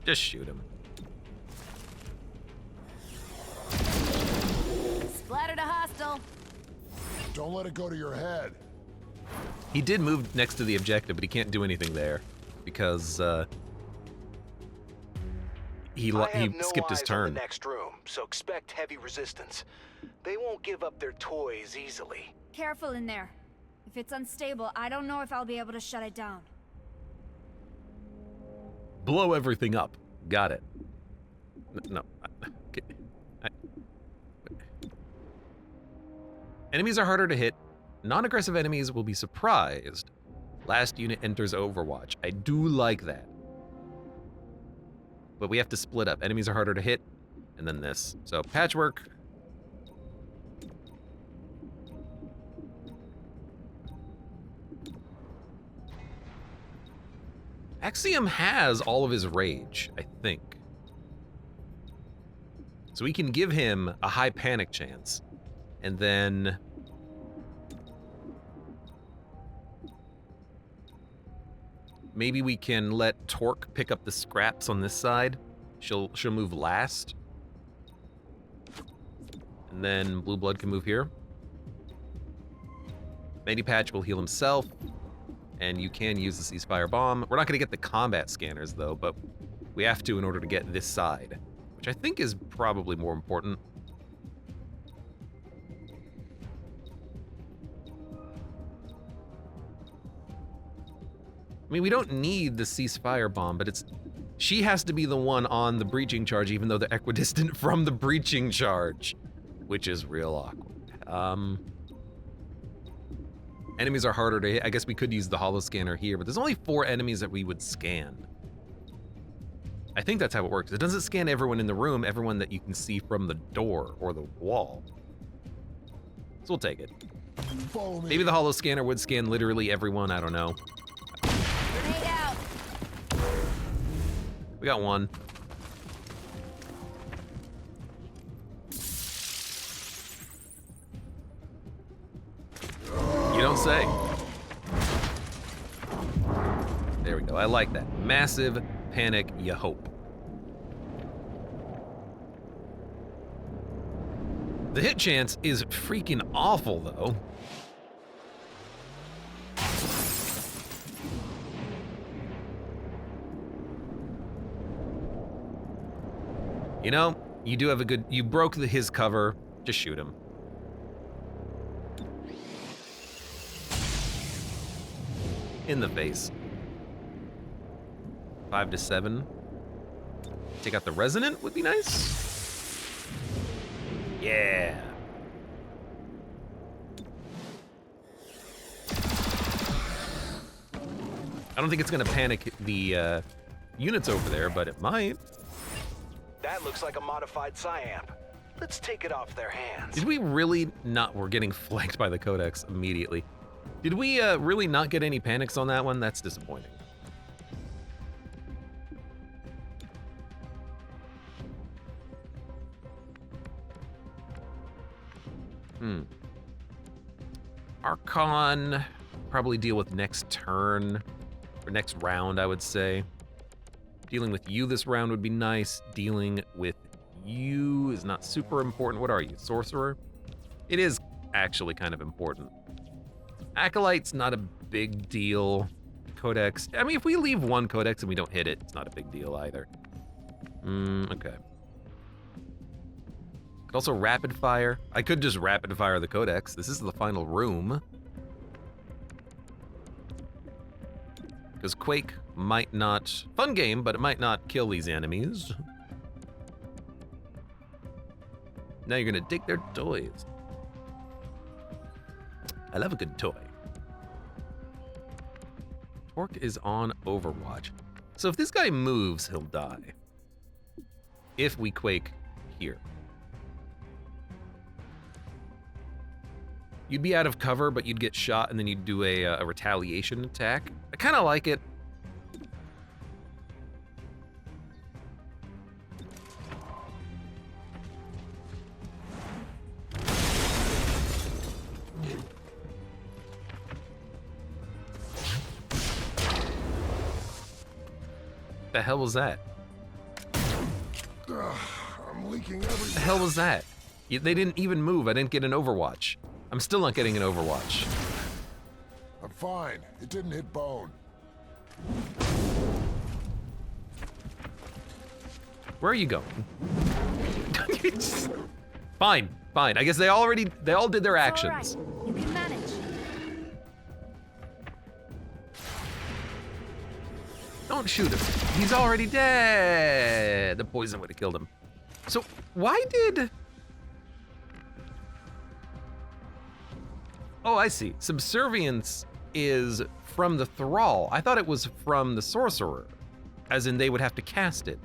Just shoot him. Splattered a hostile. Don't let it go to your head. He did move next to the objective, but he can't do anything there because he I have no skipped his eyes on turn. the next room, so expect heavy resistance. They won't give up their toys easily. Careful in there. If it's unstable, I don't know if I'll be able to shut it down. Blow everything up. Got it. No. Enemies are harder to hit. Non-aggressive enemies will be surprised. Last unit enters Overwatch. I do like that. But we have to split up. Enemies are harder to hit, and then this. So, patchwork. XCOM has all of his rage, I think. So we can give him a high panic chance. And then maybe we can let Torque pick up the scraps on this side. She'll move last. And then Blue Blood can move here. Patch will heal himself. And you can use the ceasefire bomb. We're not going to get the combat scanners, though, but we have to in order to get this side, which I think is probably more important. I mean, we don't need the ceasefire bomb, but she has to be the one on the breaching charge, even though they're equidistant from the breaching charge, which is real awkward. Enemies are harder to hit. I guess we could use the holo scanner here, but there's only 4 enemies that we would scan. I think that's how it works. It doesn't scan everyone in the room, everyone that you can see from the door or the wall. So we'll take it. Follow me. Maybe the holo scanner would scan literally everyone, I don't know. Grenade out. We got one. You don't say. There we go. I like that. Massive panic, you hope. The hit chance is freaking awful, though. You know, you do have a good... You broke his cover. Just shoot him. In the face. 5 to 7. Take out the resonant would be nice. Yeah. I don't think it's gonna panic the units over there, but it might. That looks like a modified Cyamp. Let's take it off their hands. Did we really not... We're getting flanked by the Codex immediately. Did we really not get any panics on that one? That's disappointing. Archon, probably deal with next turn, or next round, I would say. Dealing with you this round would be nice. Dealing with you is not super important. What are you, sorcerer? It is actually kind of important. Acolyte's not a big deal. Codex, I mean, if we leave one codex and we don't hit it, it's not a big deal either. Okay. Could also rapid fire. I could just rapid fire the codex. This is the final room. Because Quake might not, fun game, but it might not kill these enemies. Now you're gonna take their toys. I love a good toy. Torque is on Overwatch. So if this guy moves, he'll die. If we Quake here. You'd be out of cover, but you'd get shot, and then you'd do a retaliation attack. I kind of like it. The hell was that? I'm leaking everything. The hell was that? They didn't even move. I didn't get an Overwatch. I'm still not getting an Overwatch. I'm fine. It didn't hit bone. Where are you going? Fine, fine. I guess they all did their actions. All right. You can manage. Don't shoot him. He's already dead. The poison would have killed him. So why did... Oh, I see. Subservience is from the Thrall. I thought it was from the Sorcerer, as in they would have to cast it.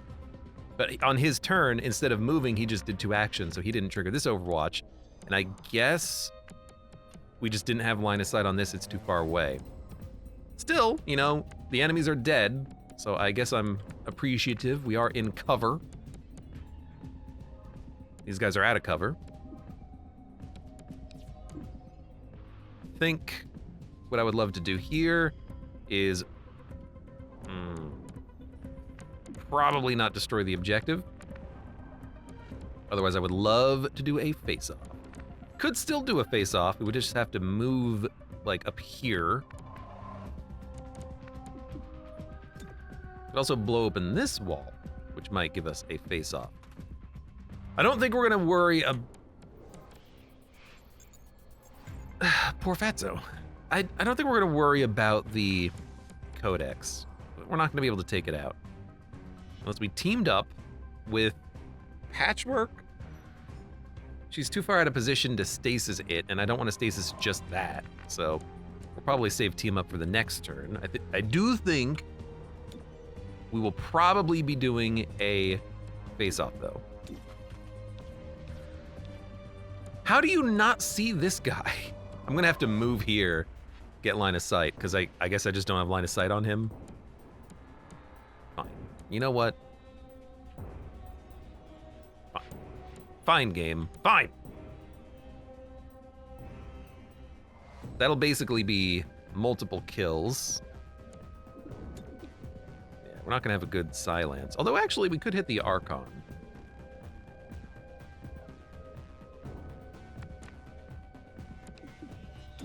But on his turn, instead of moving, he just did 2 actions, so he didn't trigger this Overwatch. And I guess we just didn't have line of sight on this. It's too far away. Still, you know, the enemies are dead, so I guess I'm appreciative. We are in cover. These guys are out of cover. I think what I would love to do here is probably not destroy the objective. Otherwise, I would love to do a face-off. Could still do a face-off. We would just have to move, like, up here. Could also blow open this wall, which might give us a face-off. I don't think we're gonna worry poor Fatso. I don't think we're gonna worry about the Codex. We're not gonna be able to take it out. Unless we teamed up with Patchwork. She's too far out of position to stasis it, and I don't want to stasis just that. So we'll probably save team up for the next turn. I do think we will probably be doing a face-off, though. How do you not see this guy? I'm gonna have to move here, get line of sight, because I guess I just don't have line of sight on him. Fine. You know what? Fine. Fine, game. Fine! That'll basically be multiple kills. Yeah, we're not gonna have a good silence. Although, actually, we could hit the Archon.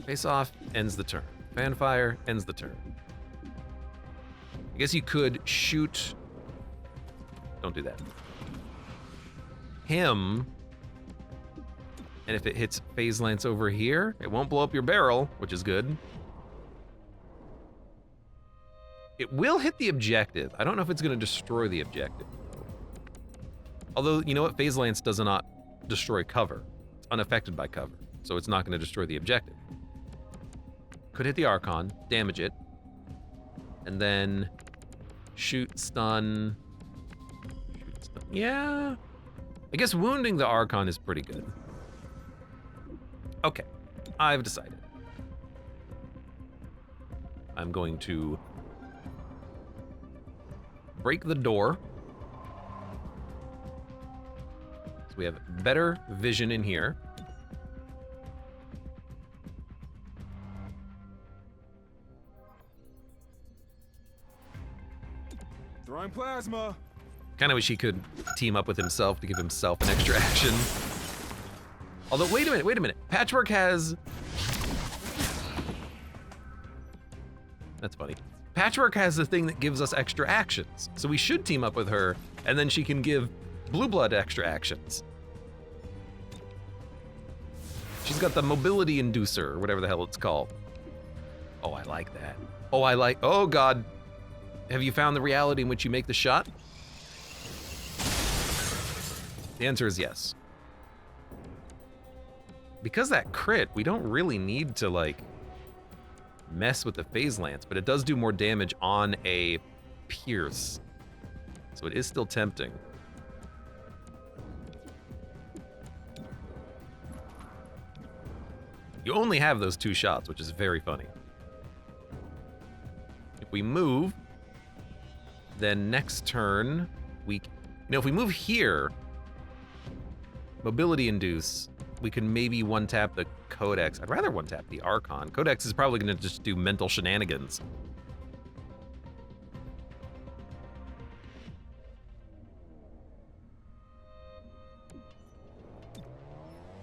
Face off ends the turn. Fanfire ends the turn. I guess you could shoot... Don't do that. Him. And if it hits Phase Lance over here, it won't blow up your barrel, which is good. It will hit the objective. I don't know if it's going to destroy the objective. Although, you know what? Phase Lance does not destroy cover. It's unaffected by cover, so it's not going to destroy the objective. Could hit the Archon, damage it, and then shoot, stun. Shoot, stun. Yeah. I guess wounding the Archon is pretty good. Okay, I've decided. I'm going to break the door. So we have better vision in here. Throwing plasma. Kind of wish he could team up with himself to give himself an extra action. Although, wait a minute. Patchwork has... That's funny. Patchwork has the thing that gives us extra actions. So we should team up with her, and then she can give Blue Blood extra actions. She's got the mobility inducer, or whatever the hell it's called. Oh, I like that. Oh God. Have you found the reality in which you make the shot? The answer is yes. Because that crit, we don't really need to, like, mess with the Phase Lance, but it does do more damage on a Pierce. So it is still tempting. You only have those 2 shots, which is very funny. If we move, then next turn, if we move here, mobility induce, we can maybe one-tap the Codex. I'd rather one-tap the Archon. Codex is probably going to just do mental shenanigans.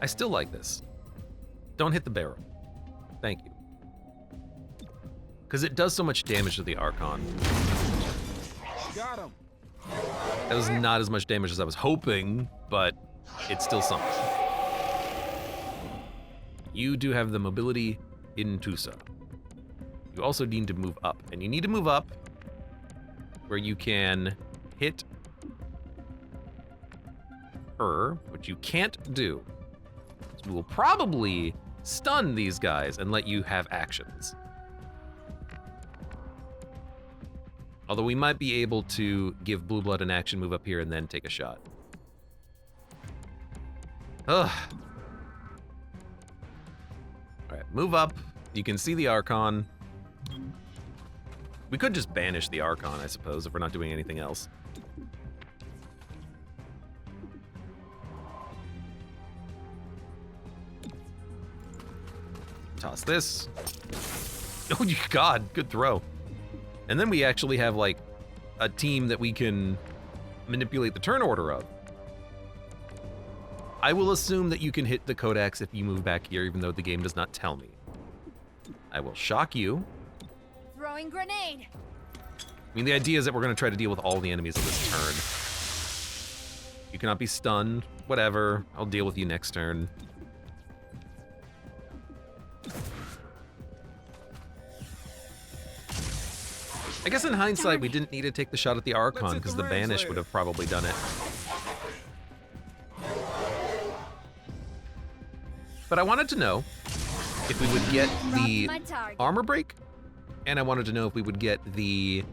I still like this. Don't hit the barrel. Thank you. Because it does so much damage to the Archon. Got him. That was not as much damage as I was hoping, but it's still something. You do have the mobility in Tusa. You also need to move up, and you need to move up where you can hit her, which you can't do. So we will probably stun these guys and let you have actions. Although we might be able to give Blue Blood an action, move up here, and then take a shot. Ugh. Alright, move up. You can see the Archon. We could just banish the Archon, I suppose, if we're not doing anything else. Toss this. Oh, God, good throw. And then we actually have, like, a team that we can manipulate the turn order of. I will assume that you can hit the Codex if you move back here, even though the game does not tell me. I will shock you. Throwing grenade. I mean, the idea is that we're going to try to deal with all the enemies of this turn. You cannot be stunned. Whatever. I'll deal with you next turn. I guess in hindsight, we didn't need to take the shot at the Archon because the banish would have probably done it. But I wanted to know if we would get the armor break, and I wanted to know if we would get the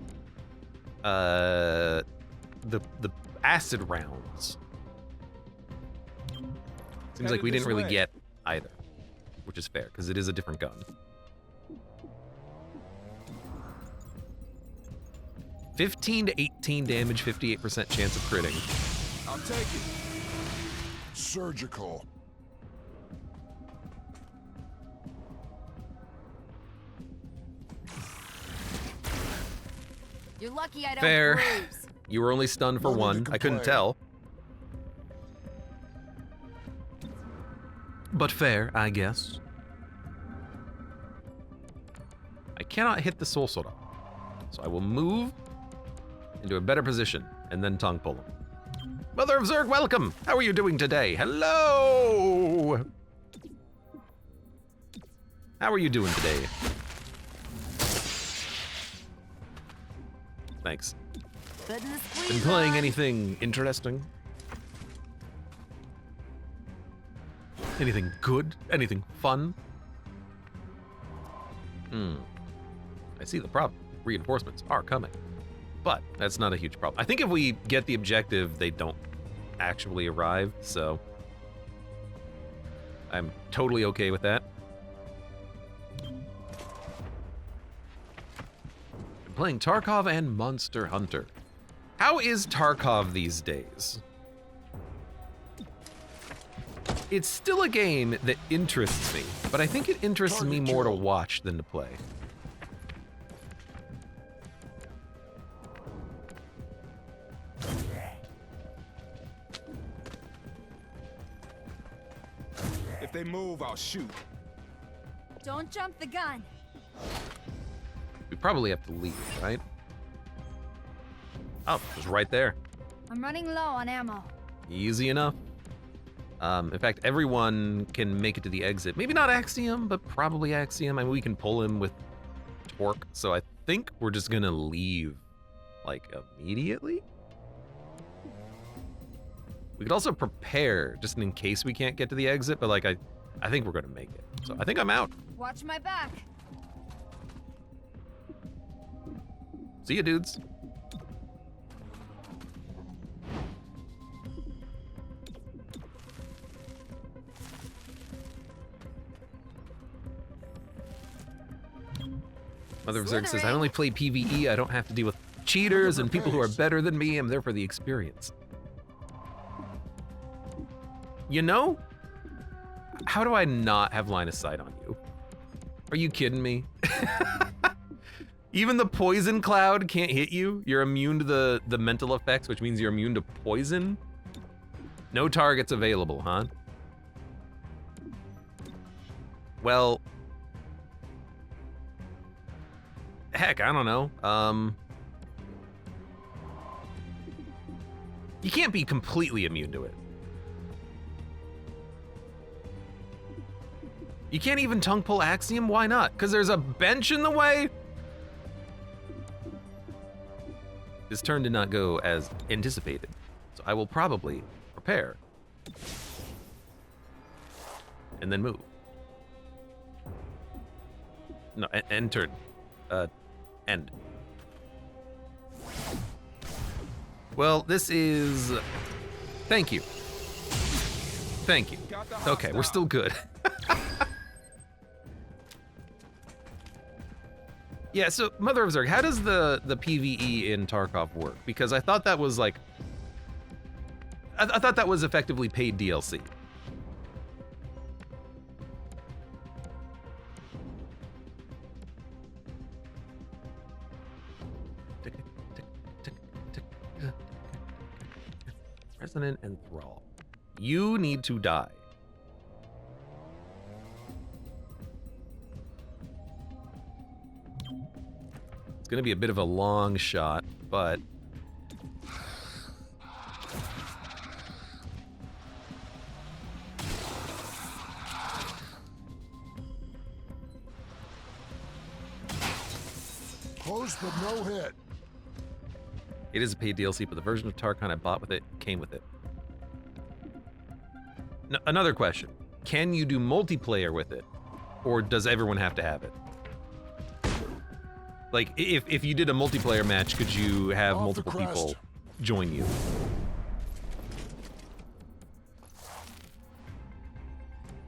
acid rounds. Seems like we didn't really get either, which is fair because it is a different gun. 15 to 18 damage, 58% chance of critting. I'll take it. Surgical. You're lucky I don't Fair. bruise. You were only stunned for No need one. to I couldn't complain. tell. But fair, I guess. I cannot hit the Soul Soda. So I will move into a better position and then tongue pull him. Mother of Zerg, welcome! How are you doing today? Hello! How are you doing today? Thanks. Been playing anything interesting? Anything good? Anything fun? I see the problem. Reinforcements are coming. But that's not a huge problem. I think if we get the objective, they don't actually arrive, so I'm totally okay with that. I'm playing Tarkov and Monster Hunter. How is Tarkov these days? It's still a game that interests me, but I think it interests me more to watch than to play. they move, I'll shoot. Don't jump the gun. We probably have to leave, right? Oh, it's right there. I'm running low on ammo. Easy enough. In fact, everyone can make it to the exit. Maybe not Axiom, but probably Axiom. I mean, we can pull him with torque. So I think we're just gonna leave, like, immediately. We could also prepare, just in case we can't get to the exit, but like, I think we're gonna make it. So I think I'm out. Watch my back. See ya, dudes. Mother of Zerg says, I only play PvE. I don't have to deal with cheaters and people who are better than me. I'm there for the experience. You know, how do I not have line of sight on you? Are you kidding me? Even the poison cloud can't hit you? You're immune to the mental effects, which means you're immune to poison? No targets available, huh? Well, heck, I don't know. You can't be completely immune to it. You can't even tongue pull Axiom? Why not? Because there's a bench in the way? This turn did not go as anticipated, so I will probably prepare. And then move. No, end turn. End. Well, this is... Thank you. Thank you. Okay, we're still good. Yeah, so Mother of Zerg, how does the PvE in Tarkov work? Because I thought that was like... I thought that was effectively paid DLC. Resonant and Thrall. You need to die. It's gonna be a bit of a long shot, but... Close, but no hit. It is a paid DLC, but the version of Tarkon I bought with it came with it. Another question. Can you do multiplayer with it? Or does everyone have to have it? Like, if you did a multiplayer match, could you have multiple people join you?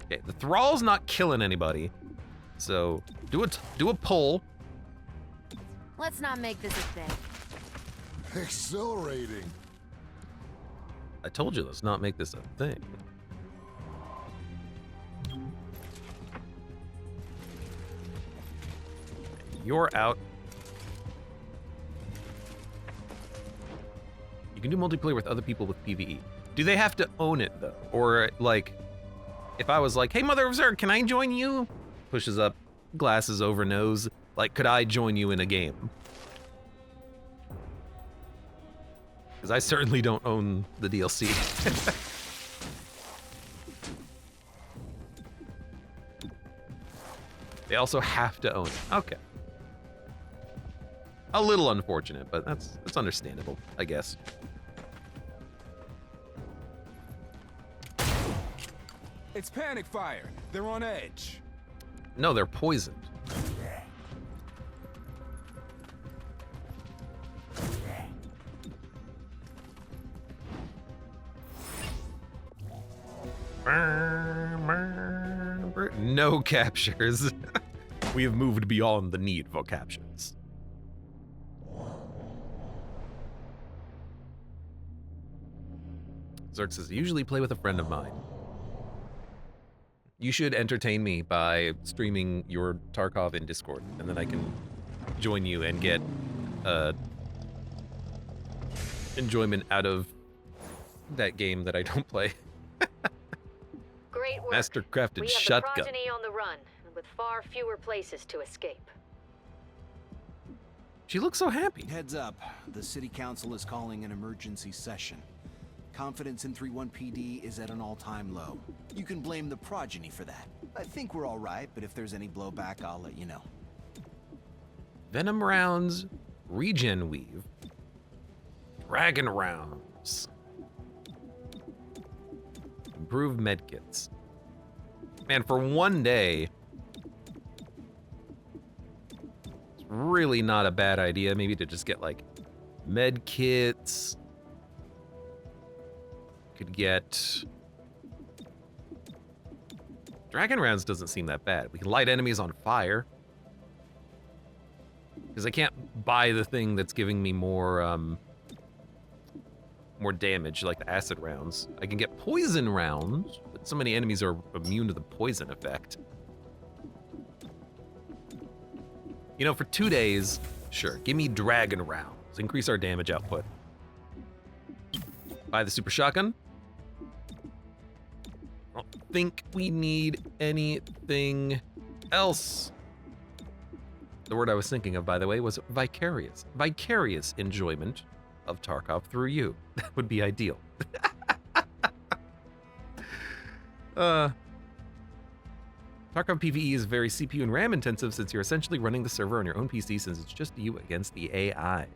Okay, the Thrall's not killing anybody. So, do a pull. Let's not make this a thing. Exhilarating. I told you, let's not make this a thing. You're out. You can do multiplayer with other people with PvE. Do they have to own it, though? Or, like, if I was like, hey, Mother of Zerg, can I join you? Pushes up, glasses over nose. Like, could I join you in a game? Because I certainly don't own the DLC. They also have to own it. Okay. A little unfortunate, but that's understandable, I guess. It's panic fire. They're on edge. No, they're poisoned. No captures. We have moved beyond the need for captures. Zerk says, usually play with a friend of mine. You should entertain me by streaming your Tarkov in Discord, and then I can join you and get enjoyment out of that game that I don't play. Great work. Master-crafted We have shotgun. the progeny on the run, with far fewer places to escape. She looks so happy. Heads up, the city council is calling an emergency session. Confidence in 3-1 PD is at an all-time low. You can blame the progeny for that. I think we're all right, but if there's any blowback, I'll let you know. Venom rounds, regen weave, dragon rounds, improved medkits. Man, for one day, it's really not a bad idea maybe to just get like medkits. Could get dragon rounds. Doesn't seem that bad. We can light enemies on fire. Because I can't buy the thing that's giving me more damage, like the acid rounds. I can get poison rounds, but so many enemies are immune to the poison effect. You know, for 2 days, sure, give me dragon rounds. Increase our damage output. Buy the super shotgun. I don't think we need anything else. The word I was thinking of, by the way, was vicarious. Vicarious enjoyment of Tarkov through you. That would be ideal. Tarkov PvE is very CPU and RAM intensive since you're essentially running the server on your own PC since it's just you against the AI.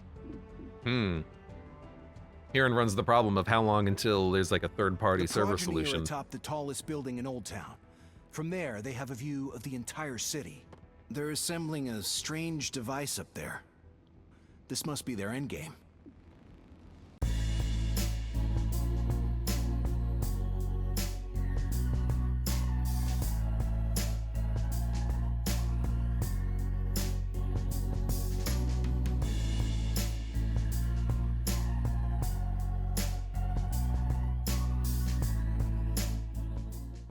Herein runs the problem of how long until there's like a third-party server solution. Atop the tallest building in Old Town. From there, they have a view of the entire city. They're assembling a strange device up there. This must be their endgame.